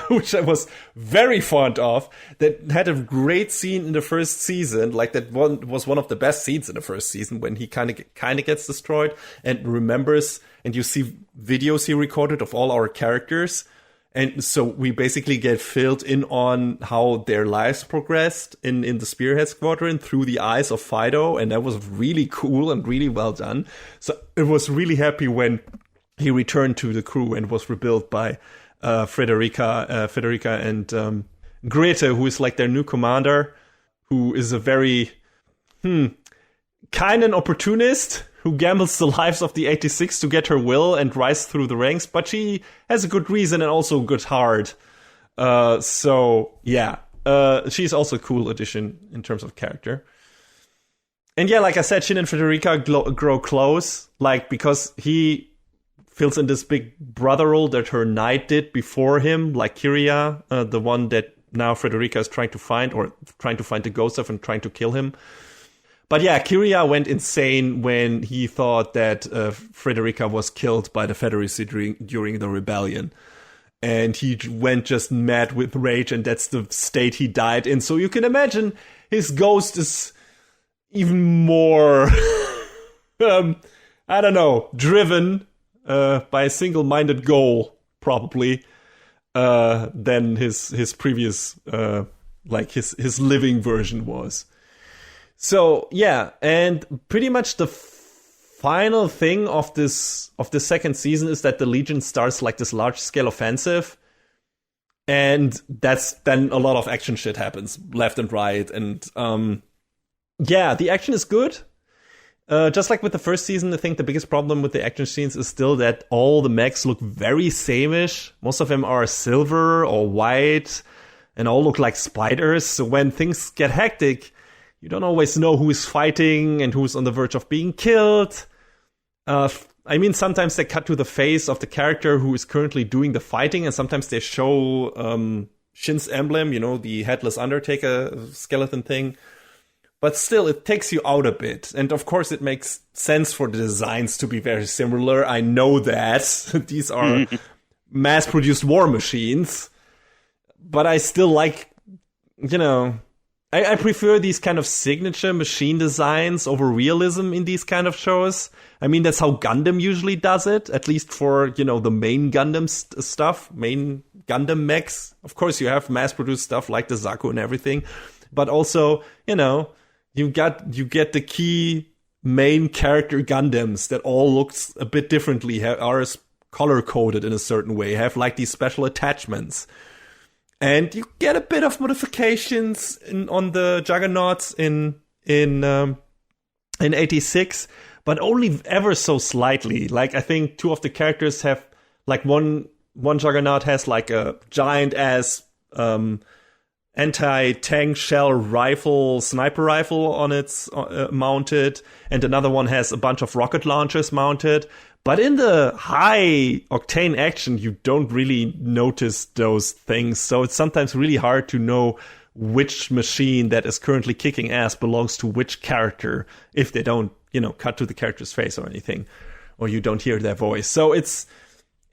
which I was very fond of. That had a great scene in the first season. Like, that one was one of the best scenes in the first season, when he kind of gets destroyed and remembers. And you see videos he recorded of all our characters. And so we basically get filled in on how their lives progressed in the Spearhead Squadron through the eyes of Fido. And that was really cool and really well done. So it was really happy when he returned to the crew and was rebuilt by Frederica and Grete, who is like their new commander, who is a very kind of opportunist who gambles the lives of the 86 to get her will and rise through the ranks, but she has a good reason and also a good heart. So yeah, she's also a cool addition in terms of character. And yeah, like I said, Shin and Frederica grow close, like because he fills in this big brother role that her knight did before him, like Kiria, the one that now Frederica is trying to find the ghost of and trying to kill him. But yeah, Kiria went insane when he thought that Frederica was killed by the Federacy during the rebellion. And he went just mad with rage, and that's the state he died in. So you can imagine his ghost is even more, driven by a single-minded goal, probably, than his previous, his living version was. So yeah, and pretty much the final thing of the second season is that the Legion starts like this large-scale offensive, and that's then a lot of action shit happens left and right, and yeah, the action is good. Just like with the first season, I think the biggest problem with the action scenes is still that all the mechs look very same-ish. Most of them are silver or white, and all look like spiders. So when things get hectic, you don't always know who is fighting and who's on the verge of being killed. I mean, sometimes they cut to the face of the character who is currently doing the fighting, and sometimes they show Shin's emblem, the headless Undertaker skeleton thing. But still, it takes you out a bit. And of course, it makes sense for the designs to be very similar. I know that. These are mass-produced war machines. But I still like, I prefer these kind of signature machine designs over realism in these kind of shows. I mean, that's how Gundam usually does it, at least for, the main Gundam stuff, main Gundam mechs. Of course, you have mass-produced stuff like the Zaku and everything. But also, you get the key main character Gundams that all looks a bit differently, are color-coded in a certain way, have like these special attachments. And you get a bit of modifications on the Juggernauts in 86, but only ever so slightly. Like, I think two of the characters have, like, one Juggernaut has like a giant-ass anti-tank shell rifle, sniper rifle on its mounted, and another one has a bunch of rocket launchers mounted. But in the high-octane action, you don't really notice those things. So it's sometimes really hard to know which machine that is currently kicking ass belongs to which character if they don't, cut to the character's face or anything, or you don't hear their voice. So it's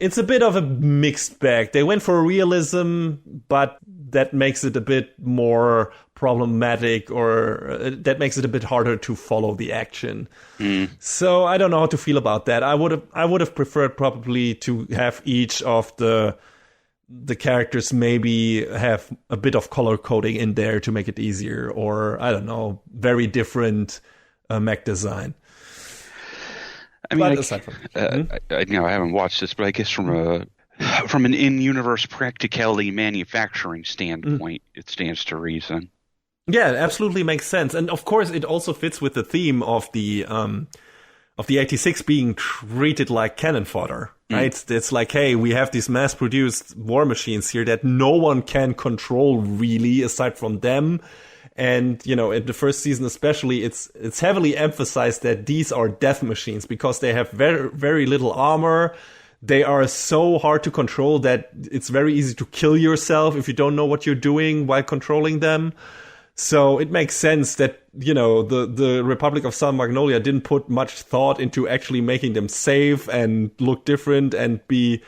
a bit of a mixed bag. They went for realism, but that makes it a bit more problematic, or that makes it a bit harder to follow the action. So I don't know how to feel about that. I would have preferred probably to have each of the characters maybe have a bit of color coding in there to make it easier, or I don't know, very different mech design. I mean, aside from I haven't watched this, but I guess from an in-universe practicality manufacturing standpoint, it stands to reason. Yeah, it absolutely makes sense, and of course, it also fits with the theme of the 86 being treated like cannon fodder, right? It's like, hey, we have these mass-produced war machines here that no one can control really, aside from them. And, in the first season especially, it's heavily emphasized that these are death machines because they have very, very little armor. They are so hard to control that it's very easy to kill yourself if you don't know what you're doing while controlling them. So it makes sense that, the Republic of San Magnolia didn't put much thought into actually making them safe and look different and be,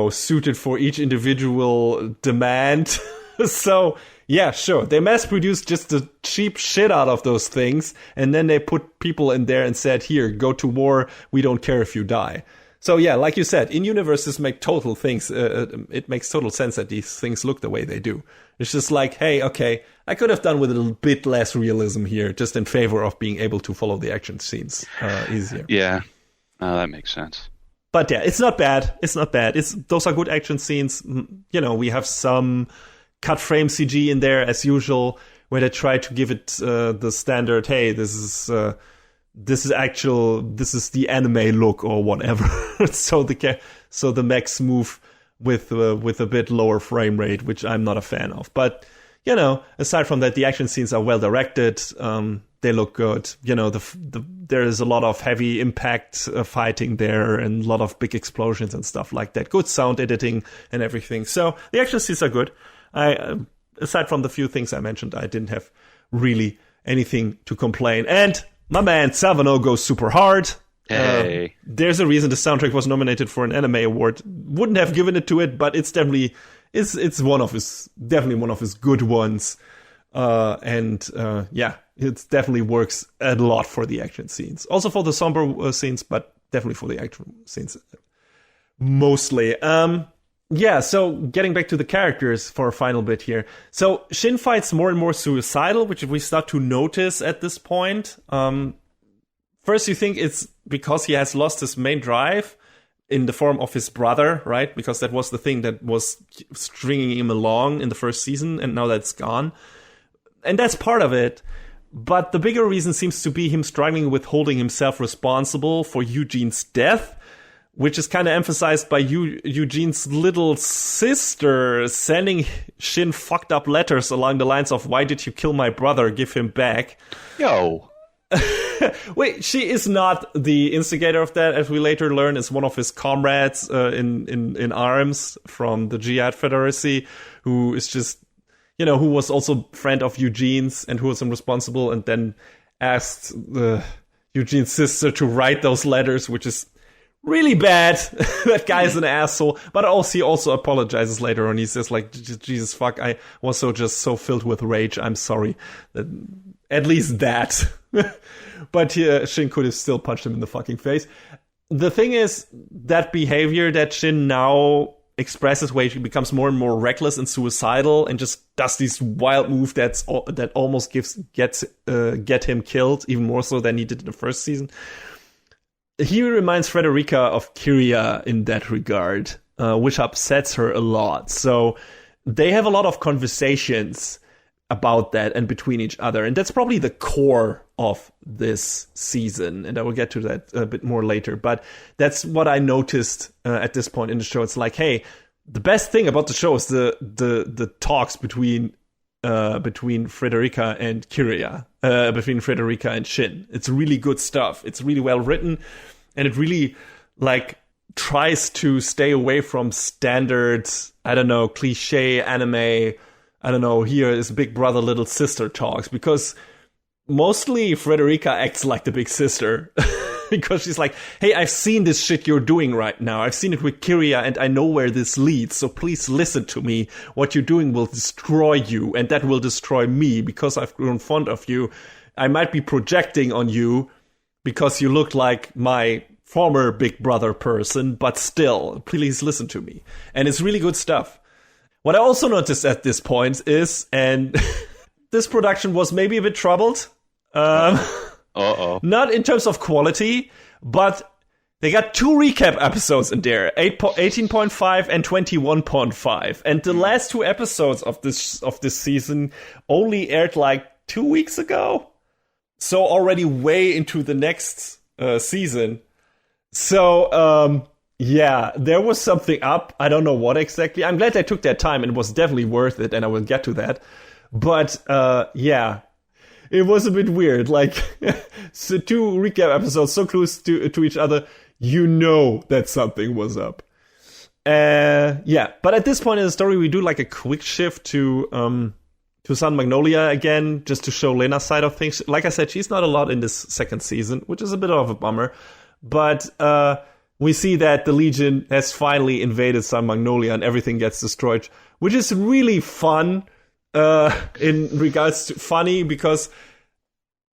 suited for each individual demand. So, yeah, sure. They mass-produced just the cheap shit out of those things, and then they put people in there and said, here, go to war, we don't care if you die. So yeah, like you said, in universes make total things. It makes total sense that these things look the way they do. It's just like, hey, okay, I could have done with a little bit less realism here, just in favor of being able to follow the action scenes easier. Yeah, that makes sense. But yeah, it's not bad. It's not bad. Those are good action scenes. You know, we have some cut frame CG in there as usual, where they try to give it the standard. Hey, this is the anime look or whatever. so the mechs move with a bit lower frame rate, which I'm not a fan of. But you know, aside from that, the action scenes are well directed. They look good. You know, there is a lot of heavy impact fighting there and a lot of big explosions and stuff like that. Good sound editing and everything. So the action scenes are good. Aside from the few things I mentioned, I didn't have really anything to complain. And my man Savano goes super hard. Hey. There's a reason the soundtrack was nominated for an anime award. Wouldn't have given it to it, but it's definitely one of his good ones. Yeah, it definitely works a lot for the action scenes. Also for the somber scenes, but definitely for the action scenes mostly. Yeah, so getting back to the characters for a final bit here. So Shin fights more and more suicidal, which we start to notice at this point. First you think it's because he has lost his main drive in the form of his brother, right? Because that was the thing that was stringing him along in the first season, and now that's gone. And that's part of it. But the bigger reason seems to be him struggling with holding himself responsible for Eugene's death, which is kind of emphasized by Eugene's little sister sending Shin fucked up letters along the lines of, "Why did you kill my brother? Give him back." Yo. Wait, she is not the instigator of that, as we later learn, is one of his comrades in arms from the Jihad Federacy, who is just, you know, who was also friend of Eugene's and who was responsible, and then asked Eugene's sister to write those letters, which is really bad. That guy is an asshole. But he also apologizes later on. He says, like, Jesus fuck, I was so filled with rage. I'm sorry. At least that. But Shin could have still punched him in the fucking face. The thing is, that behavior that Shin now expresses, where he becomes more and more reckless and suicidal and just does these wild moves that almost get him killed, even more so than he did in the first season. He reminds Frederica of Kiria in that regard, which upsets her a lot. So they have a lot of conversations about that and between each other. And that's probably the core of this season. And I will get to that a bit more later. But that's what I noticed at this point in the show. It's like, hey, the best thing about the show is the talks between Frederica and Kiria, between Frederica and Shin. It's really good stuff. It's really well written, and it really tries to stay away from standard, I don't know, cliche anime. I don't know, here is big brother, little sister talks, because mostly Frederica acts like the big sister. Because she's like, hey, I've seen this shit you're doing right now. I've seen it with Kiria, and I know where this leads. So please listen to me. What you're doing will destroy you, and that will destroy me because I've grown fond of you. I might be projecting on you because you look like my former big brother person, but still, please listen to me. And it's really good stuff. What I also noticed at this point is, and this production was maybe a bit troubled. Not in terms of quality, but they got 2 recap episodes in there, 18.5 and 21.5. And the last 2 episodes of this season only aired like 2 weeks ago. So already way into the next season. So, yeah, there was something up. I don't know what exactly. I'm glad they took that time, and it was definitely worth it, and I will get to that. But, yeah. It was a bit weird, like, so 2 recap episodes so close to each other, you know that something was up. Yeah, but at this point in the story, we do like a quick shift to Sun Magnolia again, just to show Lena's side of things. Like I said, she's not a lot in this second season, which is a bit of a bummer. But we see that the Legion has finally invaded Sun Magnolia and everything gets destroyed, which is really fun. In regards to funny, because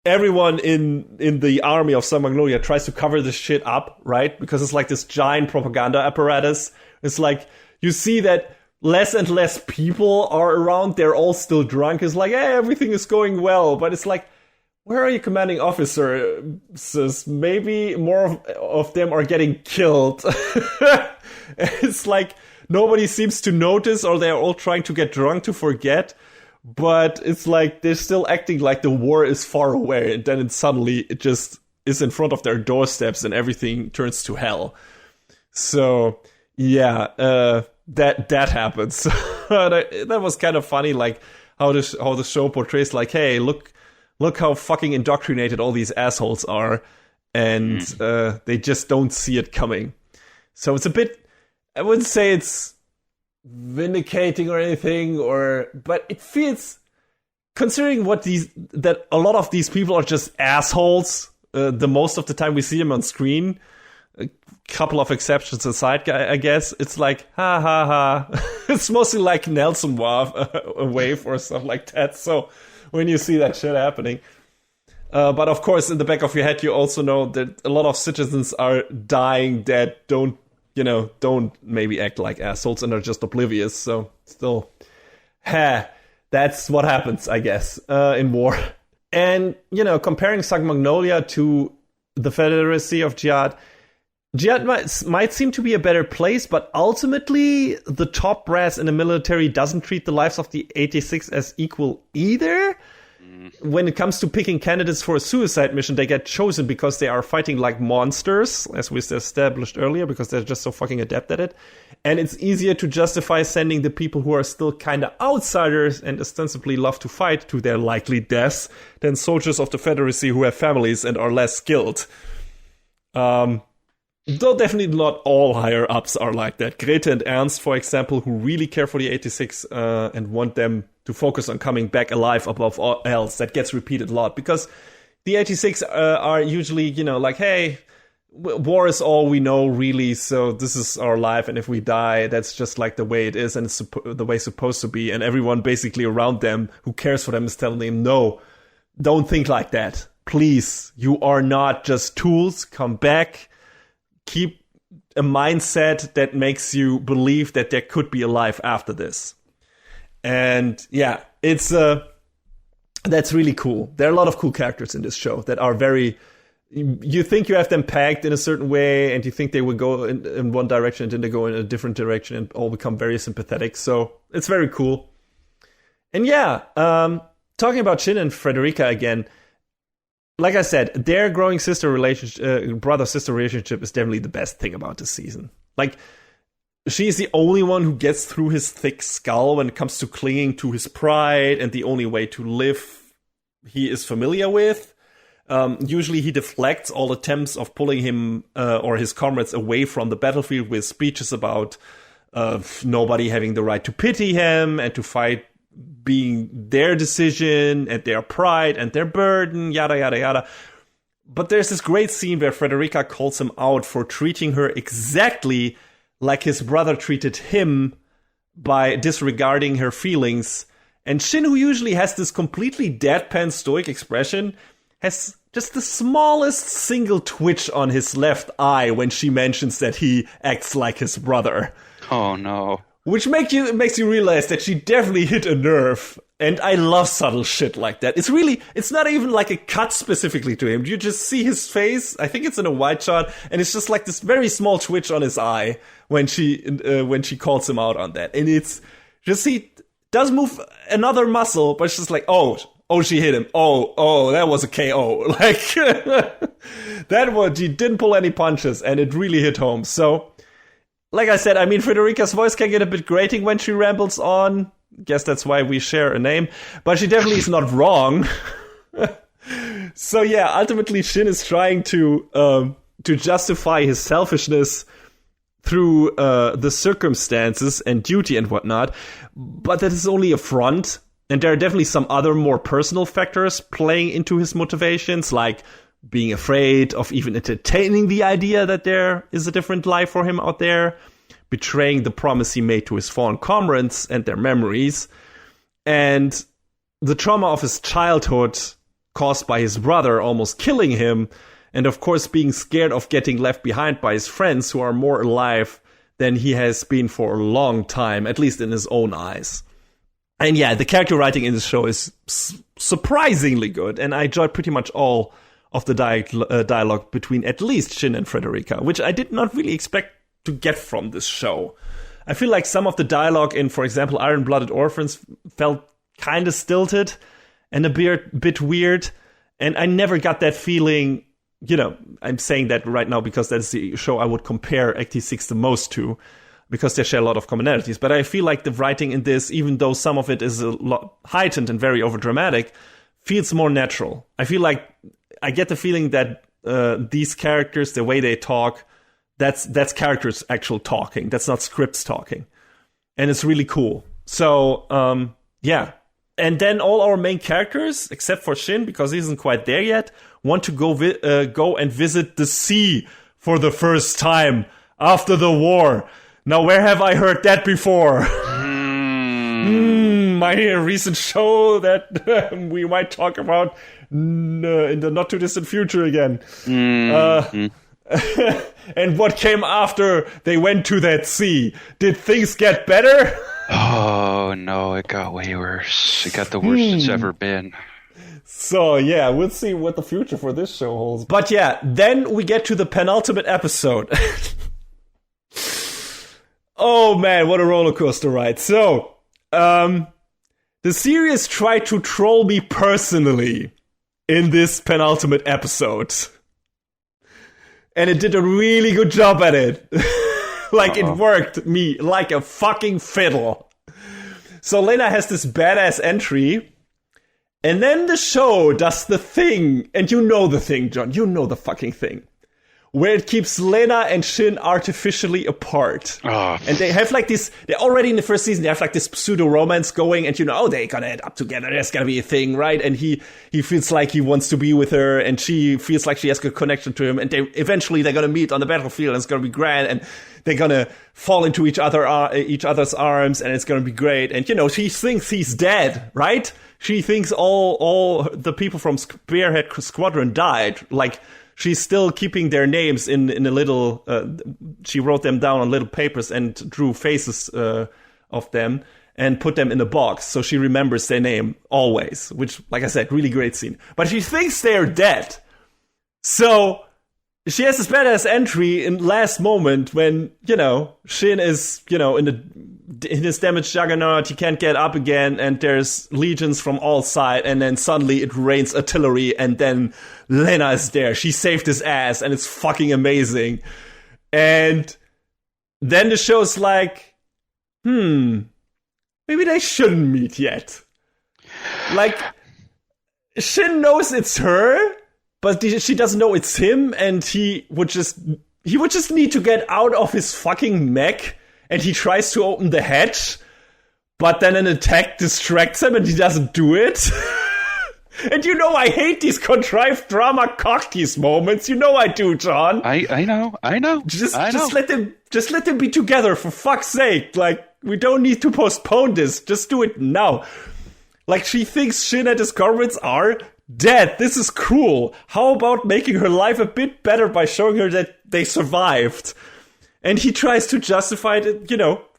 everyone in the army of Sun Magnolia tries to cover this shit up, right? Because it's like this giant propaganda apparatus. It's like, you see that less and less people are around. They're all still drunk. It's like, hey, everything is going well. But it's like, where are your commanding officers? Maybe more of them are getting killed. It's like, nobody seems to notice, or they're all trying to get drunk to forget. But it's like they're still acting like the war is far away, and then suddenly it just is in front of their doorsteps and everything turns to hell. So yeah, that happens. That was kind of funny, like how the show portrays, like, hey, look how fucking indoctrinated all these assholes are, and they just don't see it coming. So it's a bit, I wouldn't say it's vindicating or anything, but it feels, considering that a lot of these people are just assholes, the most of the time we see them on screen, a couple of exceptions aside, I guess, it's like, ha ha ha. It's mostly like Nelson wave or stuff like that. So when you see that shit happening, but of course in the back of your head you also know that a lot of citizens are dying that don't maybe act like assholes and are just oblivious. So still, that's what happens, I guess, in war. And, comparing Sun Magnolia to the Federacy of Jihad might seem to be a better place, but ultimately the top brass in the military doesn't treat the lives of the 86 as equal either. When it comes to picking candidates for a suicide mission, they get chosen because they are fighting like monsters, as we established earlier, because they're just so fucking adept at it. And it's easier to justify sending the people who are still kind of outsiders and ostensibly love to fight to their likely deaths than soldiers of the Federacy who have families and are less skilled. Though definitely not all higher-ups are like that. Grete and Ernst, for example, who really care for the 86 and want them to focus on coming back alive above all else. That gets repeated a lot, because the 86 are usually, like, hey, war is all we know, really, so this is our life, and if we die, that's just like the way it is, and it's the way it's supposed to be, and everyone basically around them who cares for them is telling them, no, don't think like that. Please, you are not just tools. Come back. Keep a mindset that makes you believe that there could be a life after this. And yeah, it's that's really cool. There are a lot of cool characters in this show that are very, you think you have them pegged in a certain way, and you think they will go in one direction, and then they go in a different direction and all become very sympathetic. So it's very cool. And yeah, talking about Shin and Frederica again, like I said, their growing brother-sister relationship is definitely the best thing about this season. Like, she's the only one who gets through his thick skull when it comes to clinging to his pride, and the only way to live he is familiar with. Usually he deflects all attempts of pulling him or his comrades away from the battlefield with speeches about nobody having the right to pity him and to fight being their decision and their pride and their burden, yada, yada, yada. But there's this great scene where Frederica calls him out for treating her exactly like his brother treated him by disregarding her feelings. And Shin, who usually has this completely deadpan stoic expression, has just the smallest single twitch on his left eye when she mentions that he acts like his brother. Oh, no. Which makes you realize that she definitely hit a nerve. And I love subtle shit like that. It's not even like a cut specifically to him. You just see his face. I think it's in a wide shot, and it's just like this very small twitch on his eye when she calls him out on that. And it's just, he does move another muscle, but it's just like, oh, she hit him. Oh, that was a KO. Like, that one, she didn't pull any punches, and it really hit home. So, like I said, I mean, Frederica's voice can get a bit grating when she rambles on. Guess that's why we share a name. But she definitely is not wrong. So yeah, ultimately Shin is trying to justify his selfishness through the circumstances and duty and whatnot. But that is only a front. And there are definitely some other more personal factors playing into his motivations, like being afraid of even entertaining the idea that there is a different life for him out there, betraying the promise he made to his fallen comrades and their memories, and the trauma of his childhood caused by his brother almost killing him, and of course being scared of getting left behind by his friends who are more alive than he has been for a long time, at least in his own eyes. And yeah, the character writing in this show is surprisingly good, and I enjoyed pretty much all of the dialogue between at least Shin and Frederica, which I did not really expect to get from this show. I feel like some of the dialogue in, for example, Iron-Blooded Orphans felt kind of stilted and a bit weird, and I never got that feeling. I'm saying that right now because that's the show I would compare Act 6 the most to, because they share a lot of commonalities. But I feel like the writing in this, even though some of it is a lot heightened and very overdramatic, feels more natural. I feel like I get the feeling that these characters, the way they talk, that's characters actual talking. That's not scripts talking. And it's really cool. So, yeah. And then all our main characters, except for Shin, because he isn't quite there yet, want to go and visit the sea for the first time after the war. Now, where have I heard that before? My recent show that we might talk about in the not-too-distant future again. And what came after they went to that sea? Did things get better? Oh, no, it got way worse. It got the worst it's ever been. So, yeah, we'll see what the future for this show holds. But yeah, then we get to the penultimate episode. Oh, man, what a roller coaster ride. So, the series tried to troll me personally in this penultimate episode. And it did a really good job at it. It worked me like a fucking fiddle. So Lena has this badass entry, and then the show does the thing, and you know the thing, John, you know the fucking thing, where it keeps Lena and Shin artificially apart. And they have they're already in the first season, they have this pseudo-romance going, and they're gonna end up together, there's gonna be a thing, right? And he feels like he wants to be with her, and she feels like she has a connection to him, and they're gonna meet on the battlefield, and it's gonna be grand, and they're gonna fall into each other's arms, and it's gonna be great. And she thinks he's dead, right? She thinks all the people from Spearhead Squadron died. She's still keeping their names in a little. She wrote them down on little papers and drew faces of them and put them in a box, so she remembers their name always. Which, like I said, really great scene. But she thinks they're dead, so she has this badass entry in last moment when Shin is in his damaged juggernaut. He can't get up again, and there's legions from all sides, and then suddenly it rains artillery, and then Lena is there. She saved his ass, and it's fucking amazing. And then the show's like, maybe they shouldn't meet yet. Shin knows it's her, but she doesn't know it's him, and he would just need to get out of his fucking mech, and he tries to open the hatch, but then an attack distracts him and he doesn't do it. And I hate these contrived drama cock-tease moments. I do, John. I know. Just let them be together, for fuck's sake. We don't need to postpone this. Just do it now. She thinks Shin and his comrades are dead. This is cruel. How about making her life a bit better by showing her that they survived? And he tries to justify it,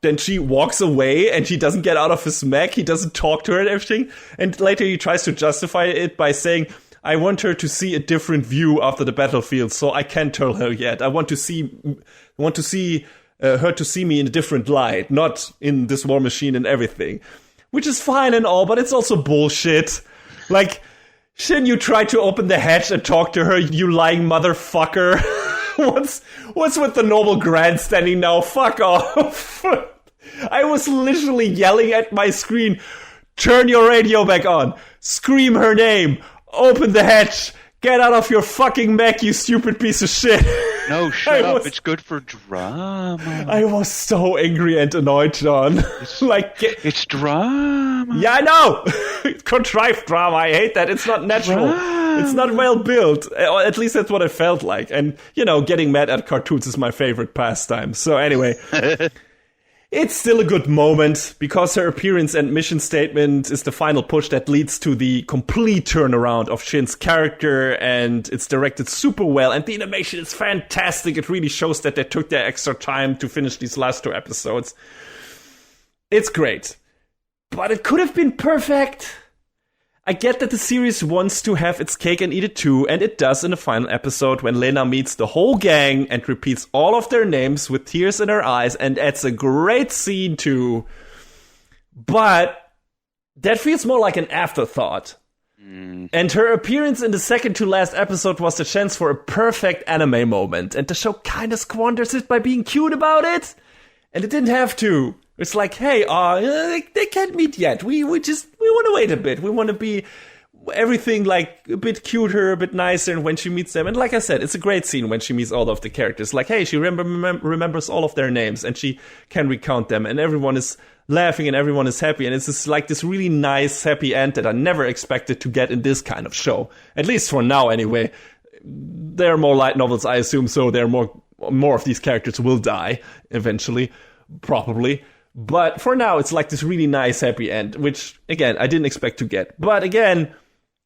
then she walks away and he doesn't get out of his mech. He doesn't talk to her and everything. And later he tries to justify it by saying, I want her to see a different view after the battlefield, so I can't tell her yet. I want her to see me in a different light, not in this war machine and everything. Which is fine and all, but it's also bullshit. Shin, you tried to open the hatch and talk to her, you lying motherfucker. What's with the noble grandstanding now? Fuck off. I was literally yelling at my screen, turn your radio back on, scream her name, open the hatch, get out of your fucking mech, you stupid piece of shit. No, shut up, it's good for drama. I was so angry and annoyed, John. It's drama. Yeah, I know. Contrived drama, I hate that. It's not natural. Drama. It's not well built. At least that's what it felt like. And, getting mad at cartoons is my favorite pastime. So anyway, it's still a good moment because her appearance and mission statement is the final push that leads to the complete turnaround of Shin's character, and it's directed super well, and the animation is fantastic. It really shows that they took their extra time to finish these last 2 episodes. It's great. But it could have been perfect. I get that the series wants to have its cake and eat it too, and it does in the final episode when Lena meets the whole gang and repeats all of their names with tears in her eyes, and that's a great scene too. But that feels more like an afterthought. And her appearance in the second to last episode was the chance for a perfect anime moment, and the show kind of squanders it by being cute about it, and it didn't have to. It's like, hey, they can't meet yet. We want to wait a bit. We want to be everything like a bit cuter, a bit nicer. And when she meets them, and like I said, it's a great scene when she meets all of the characters. Like, hey, she remembers all of their names and she can recount them, and everyone is laughing and everyone is happy. And it's just like this really nice, happy end that I never expected to get in this kind of show. At least for now, anyway. There are more light novels, I assume, so there are more of these characters will die eventually, probably. But for now, it's like this really nice, happy end, which, again, I didn't expect to get. But again,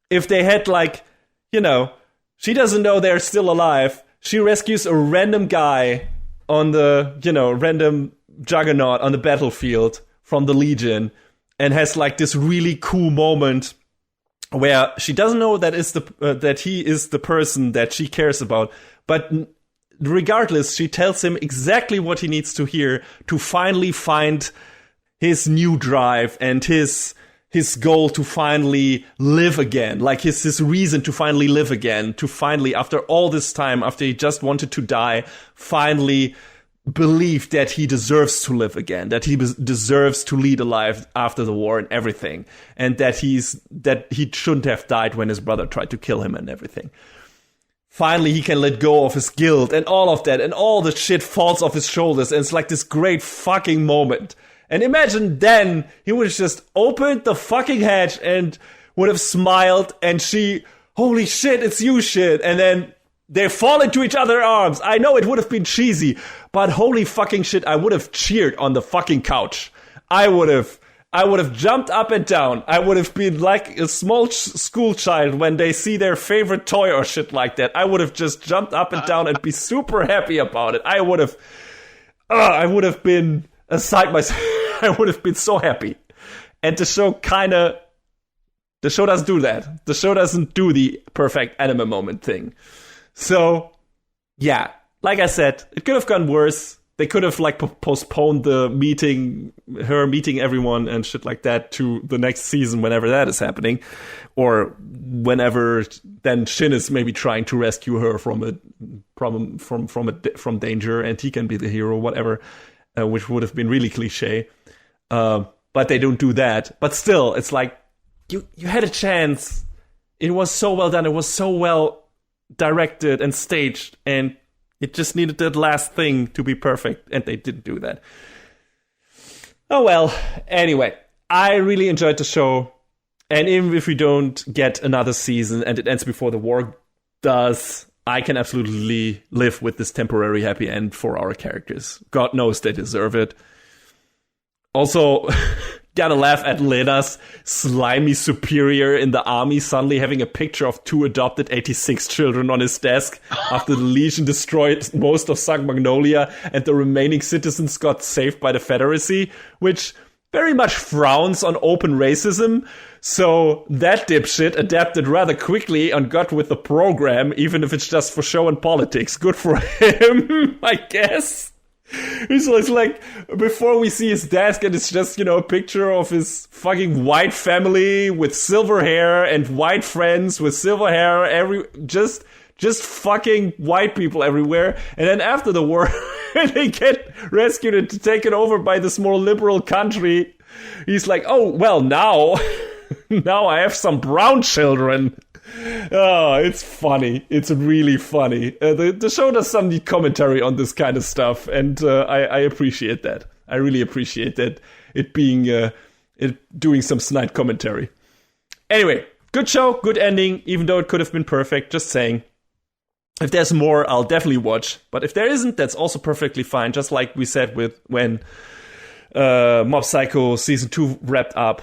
if they had, like, she doesn't know they're still alive. She rescues a random guy on the, random juggernaut on the battlefield from the Legion and has, like, this really cool moment where she doesn't know that he is the person that she cares about. But regardless, she tells him exactly what he needs to hear to finally find his new drive and his goal to finally live again. Like his reason to finally live again. To finally, after all this time, after he just wanted to die, finally believe that he deserves to live again. That he deserves to lead a life after the war and everything. And that he shouldn't have died when his brother tried to kill him and everything. Finally, he can let go of his guilt and all of that, and all the shit falls off his shoulders, and it's like this great fucking moment. And imagine then he would have just opened the fucking hatch and would have smiled, and she, holy shit, it's you shit, and then they fall into each other's arms. I know it would have been cheesy, but holy fucking shit, I would have cheered on the fucking couch. I would have jumped up and down. I would have been like a small school child when they see their favorite toy or shit like that. I would have just jumped up and down and be super happy about it. I would have been aside myself. I would have been so happy. And the show doesn't do that. The show doesn't do the perfect anime moment thing. So, yeah, like I said, it could have gone worse. They could have like postponed the her meeting everyone and shit like that to the next season whenever that is happening, or whenever then Shin is maybe trying to rescue her from a problem from danger and he can be the hero, whatever, which would have been really cliche. But they don't do that. But still, it's like you had a chance. It was so well done. It was so well directed and staged, and it just needed that last thing to be perfect, and they didn't do that. Oh well, anyway, I really enjoyed the show, and even if we don't get another season and it ends before the war does, I can absolutely live with this temporary happy end for our characters. God knows they deserve it. Also, gotta laugh at Lena's slimy superior in the army suddenly having a picture of 2 adopted 86 children on his desk after the Legion destroyed most of St. Magnolia and the remaining citizens got saved by the Federacy, which very much frowns on open racism. So that dipshit adapted rather quickly and got with the program, even if it's just for show and politics. Good for him, I guess. It's like, before we see his desk and it's just, a picture of his fucking white family with silver hair and white friends with silver hair, just fucking white people everywhere. And then after the war, they get rescued and taken over by this more liberal country. He's like, oh, well, now I have some brown children. Oh, it's funny. It's really funny. The show does some neat commentary on this kind of stuff, and I appreciate that. I really appreciate that. It being doing some snide commentary. Anyway, good show, good ending, even though it could have been perfect. Just saying. If there's more, I'll definitely watch. But if there isn't, that's also perfectly fine. Just like we said with when Mob Psycho Season 2 wrapped up.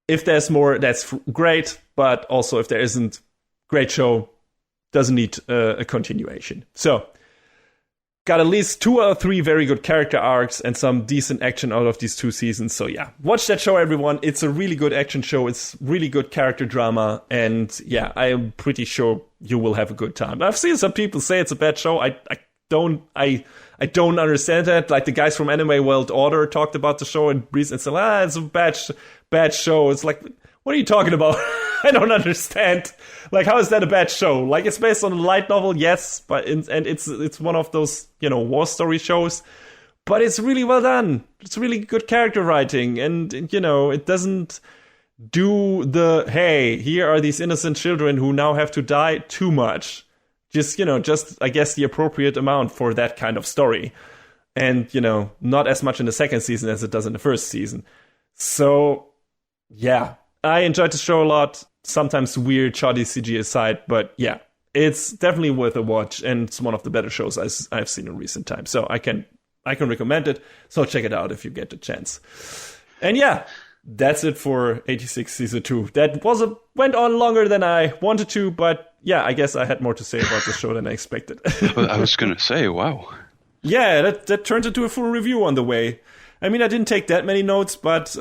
If there's more, that's great, but also if there isn't, great show, doesn't need a continuation. So, got at least 2 or 3 very good character arcs and some decent action out of these 2 seasons. So yeah, watch that show, everyone. It's a really good action show. It's really good character drama. And yeah, I am pretty sure you will have a good time. I've seen some people say it's a bad show. I don't understand that. Like the guys from Anime World Order talked about the show and said, it's a bad show. It's like, what are you talking about? I don't understand. Like, how is that a bad show? Like, it's based on a light novel, yes, but it's one of those, war story shows. But it's really well done. It's really good character writing, and it doesn't do the hey, here are these innocent children who now have to die too much. Just I guess the appropriate amount for that kind of story, and not as much in the second season as it does in the first season. So, yeah. I enjoyed the show a lot. Sometimes weird, shoddy CG aside, but yeah, it's definitely worth a watch, and it's one of the better shows I've seen in recent times. So I can recommend it. So check it out if you get the chance. And yeah, that's it for 86 Season 2. That went on longer than I wanted to, but yeah, I guess I had more to say about the show than I expected. I was gonna say, wow. Yeah, that turned into a full review on the way. I mean, I didn't take that many notes, but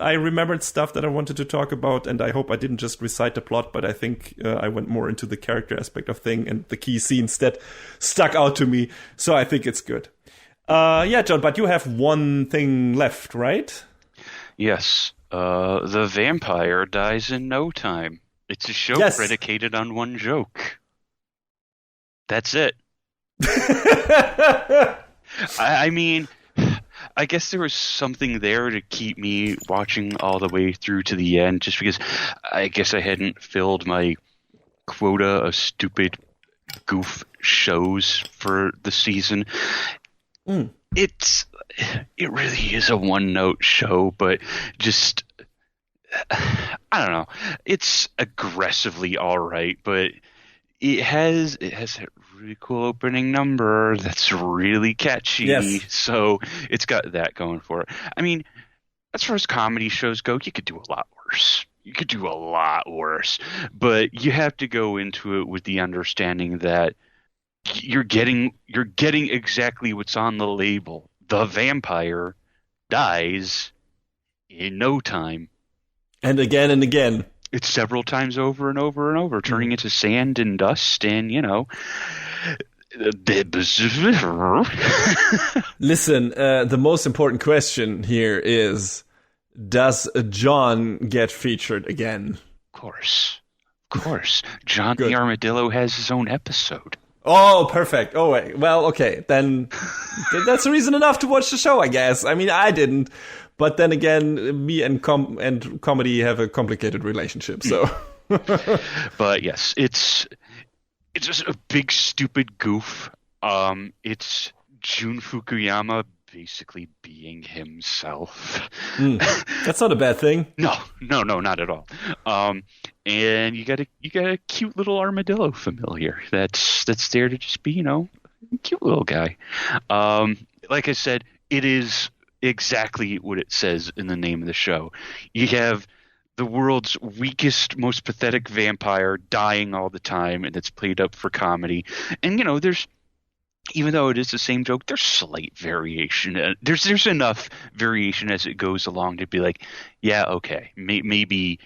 I remembered stuff that I wanted to talk about, and I hope I didn't just recite the plot, but I think I went more into the character aspect of thing and the key scenes that stuck out to me, so I think it's good. Yeah, John, but you have one thing left, right? Yes. The vampire dies in no time. It's a show predicated on one joke. That's it. I mean... I guess there was something there to keep me watching all the way through to the end, just because I guess I hadn't filled my quota of stupid goof shows for the season. It really is a one-note show, but just I don't know. It's aggressively all right, but it has that really cool opening number that's really catchy. Yes. So it's got that going for it. I mean, as far as comedy shows go, you could do a lot worse. But you have to go into it with the understanding that you're getting exactly what's on the label. The vampire dies in no time. And again and again. It's several times over and over and over, turning into sand and dust and, Listen, the most important question here is, does John get featured again? Of course. John the Armadillo has his own episode. Oh, perfect. Oh, wait. Well, okay. Then that's reason enough to watch the show, I guess. I mean, I didn't. But then again, me and comedy have a complicated relationship, so. But yes, it's just a big stupid goof. It's Jun Fukuyama basically being himself. That's not a bad thing. No, not at all. And you got a cute little armadillo familiar that's there to just be, cute little guy. Like I said, it is exactly what it says in the name of the show. You have the world's weakest, most pathetic vampire dying all the time, and it's played up for comedy. And there's, even though it is the same joke, there's slight variation. There's enough variation as it goes along to be like, yeah, okay, maybe,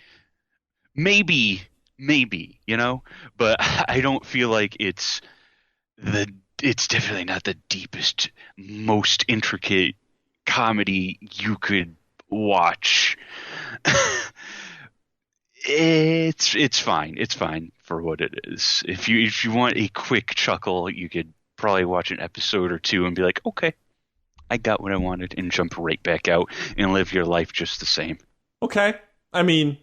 but I don't feel like it's definitely not the deepest, most intricate comedy you could watch. It's fine for what it is. If you want a quick chuckle, you could probably watch an episode or two and be like, okay, I got what I wanted, and jump right back out and live your life just the same. Okay. I mean,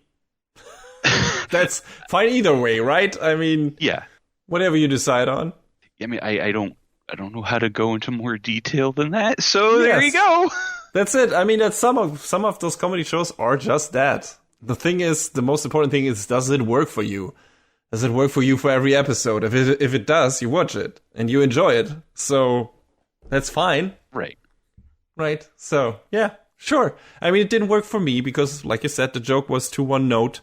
that's fine either way, right? I mean, yeah, whatever you decide on. I mean, I don't know how to go into more detail than that, so there you go. That's it. I mean, some of those comedy shows are just that. The most important thing is, does it work for you? Does it work for you for every episode? If it does, you watch it and you enjoy it. So that's fine. Right. right? So, yeah, sure. I mean, it didn't work for me because, like you said, the joke was too one note.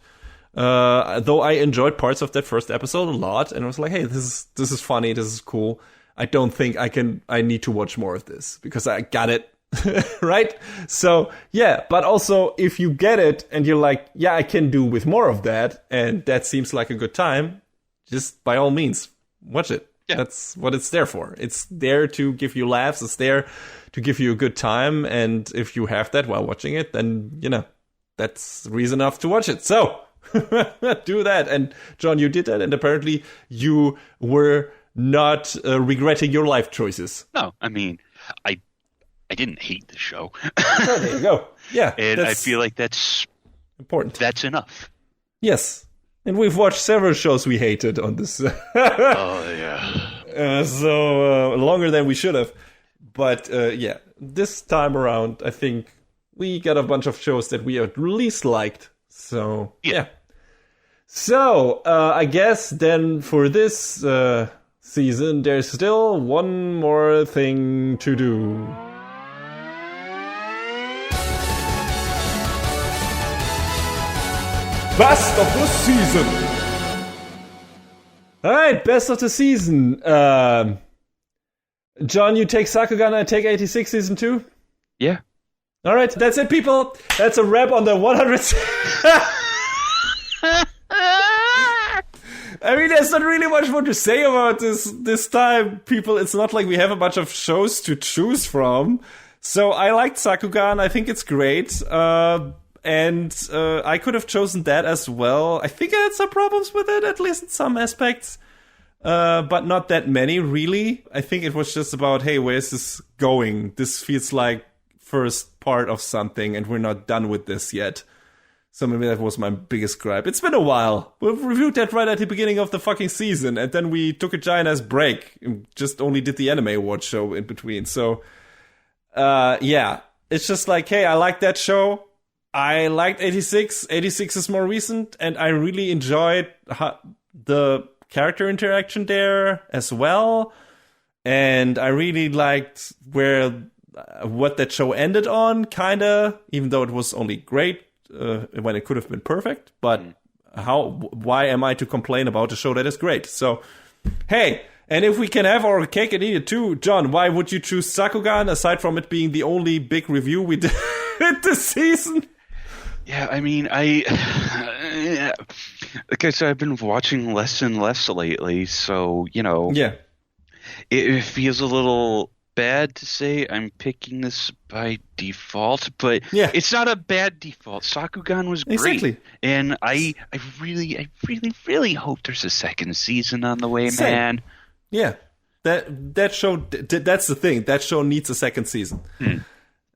Though I enjoyed parts of that first episode a lot, and I was like, hey, this is funny, this is cool. I don't think I need to watch more of this because I got it, right? So, yeah, but also if you get it and you're like, yeah, I can do with more of that, and that seems like a good time, just by all means, watch it. Yeah. That's what it's there for. It's there to give you laughs. It's there to give you a good time. And if you have that while watching it, then, that's reason enough to watch it. So do that. And John, you did that. And apparently you were not regretting your life choices. No, I mean, I didn't hate the show. Oh, there you go. Yeah. And I feel like that's important. That's enough. Yes. And we've watched several shows we hated on this. Oh, yeah. So longer than we should have. But yeah, this time around, I think we got a bunch of shows that we at least liked. So, yeah. So, I guess then for this season, there's still one more thing to do. Best of the season. All right, best of the season. John, you take Sakugan, I take 86 season 2? Yeah. All right, that's it, people. That's a wrap on the 100. I mean, there's not really much more to say about this time, people. It's not like we have a bunch of shows to choose from. So I liked Sakugan. I think it's great. And I could have chosen that as well. I think I had some problems with it, at least in some aspects. But not that many, really. I think it was just about, hey, where's this going? This feels like first part of something, and we're not done with this yet. So maybe that was my biggest gripe. It's been a while. We reviewed that right at the beginning of the fucking season, and then we took a giant-ass break. And just only did the Anime Award show in between. So, yeah. It's just like, hey, I like that show. I liked 86. 86 is more recent, and I really enjoyed the character interaction there as well. And I really liked what that show ended on, kinda, even though it was only great when it could have been perfect. But why am I to complain about a show that is great? So, hey, and if we can have our cake and eat it too, John, why would you choose Sakugan, aside from it being the only big review we did this season? Yeah, I mean, like I said, I've been watching less and less lately, so, Yeah. It feels a little bad to say I'm picking this by default, but it's not a bad default. Sakugan was great. Exactly. And I really, really hope there's a second season on the way, man. Yeah. That show, that's the thing. That show needs a second season.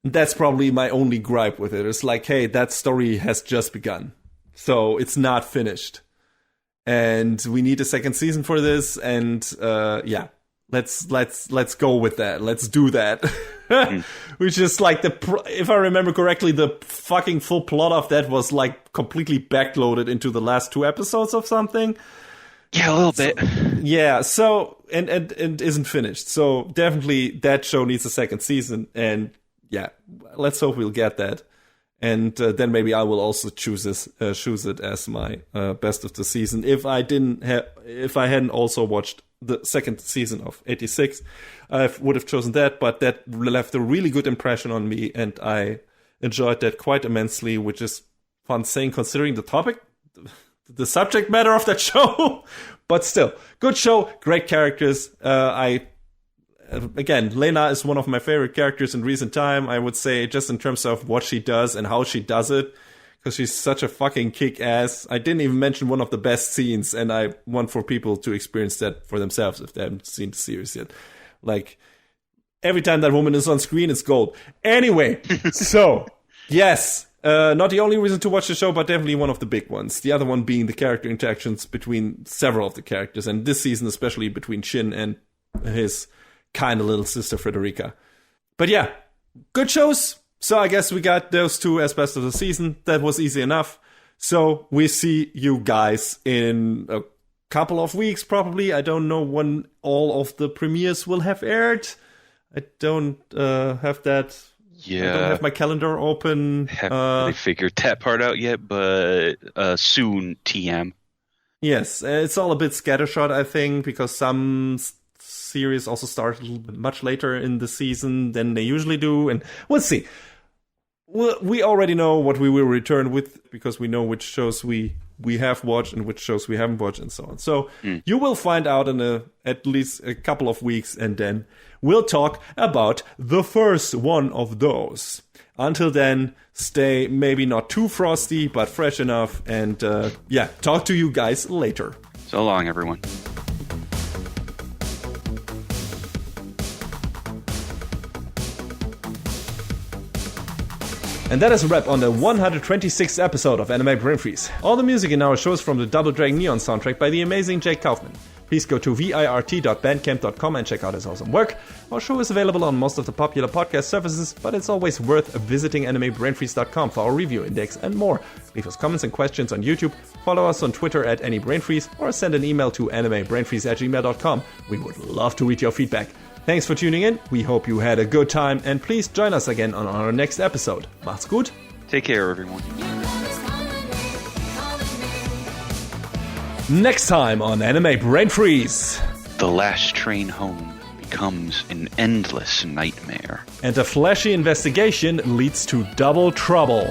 That's probably my only gripe with it. It's like, hey, that story has just begun. So it's not finished. And we need a second season for this. And yeah, let's go with that. Let's do that. Which is like if I remember correctly, the fucking full plot of that was like completely backloaded into the last 2 episodes of something. Yeah, a little bit. Yeah, so and isn't finished. So definitely that show needs a second season. And yeah, let's hope we'll get that. And then maybe I will also choose it as my best of the season. If I hadn't also watched the second season of 86, I would have chosen that. But that left a really good impression on me, and I enjoyed that quite immensely, which is fun saying considering the topic, the subject matter of that show. But still, good show, great characters. Again, Lena is one of my favorite characters in recent time, I would say, just in terms of what she does and how she does it, because she's such a fucking kick-ass. I didn't even mention one of the best scenes, and I want for people to experience that for themselves if they haven't seen the series yet. Like, every time that woman is on screen, it's gold. Anyway, so, yes, not the only reason to watch the show, but definitely one of the big ones. The other one being the character interactions between several of the characters, and this season especially between Shin and his kind of little sister Frederica. But yeah, good shows. So I guess we got those 2 as best of the season. That was easy enough. So we see you guys in a couple of weeks probably. I don't know when all of the premieres will have aired. I don't have that Yeah. I don't have my calendar open. Haven't really figured that part out yet, but soon, TM. Yes, it's all a bit scattershot, I think, because some series also start a little bit much later in the season than they usually do, and we'll see. We already know what we will return with, because we know which shows we have watched and which shows we haven't watched and so on. So you will find out in at least a couple of weeks, and then we'll talk about the first one of those. Until then, stay maybe not too frosty, but fresh enough. And talk to you guys later. So long, everyone. And that is a wrap on the 126th episode of Anime Brain Freeze. All the music in our show is from the Double Dragon Neon soundtrack by the amazing Jake Kaufman. Please go to virt.bandcamp.com and check out his awesome work. Our show is available on most of the popular podcast services, but it's always worth visiting animebrainfreeze.com for our review index and more. Leave us comments and questions on YouTube, follow us on Twitter at AnyBrainFreeze, or send an email to animebrainfreeze@gmail.com. We would love to read your feedback. Thanks for tuning in. We hope you had a good time, and please join us again on our next episode. Macht's gut. Take care, everyone. Next time on Anime Brain Freeze. The last train home becomes an endless nightmare. And a flashy investigation leads to double trouble.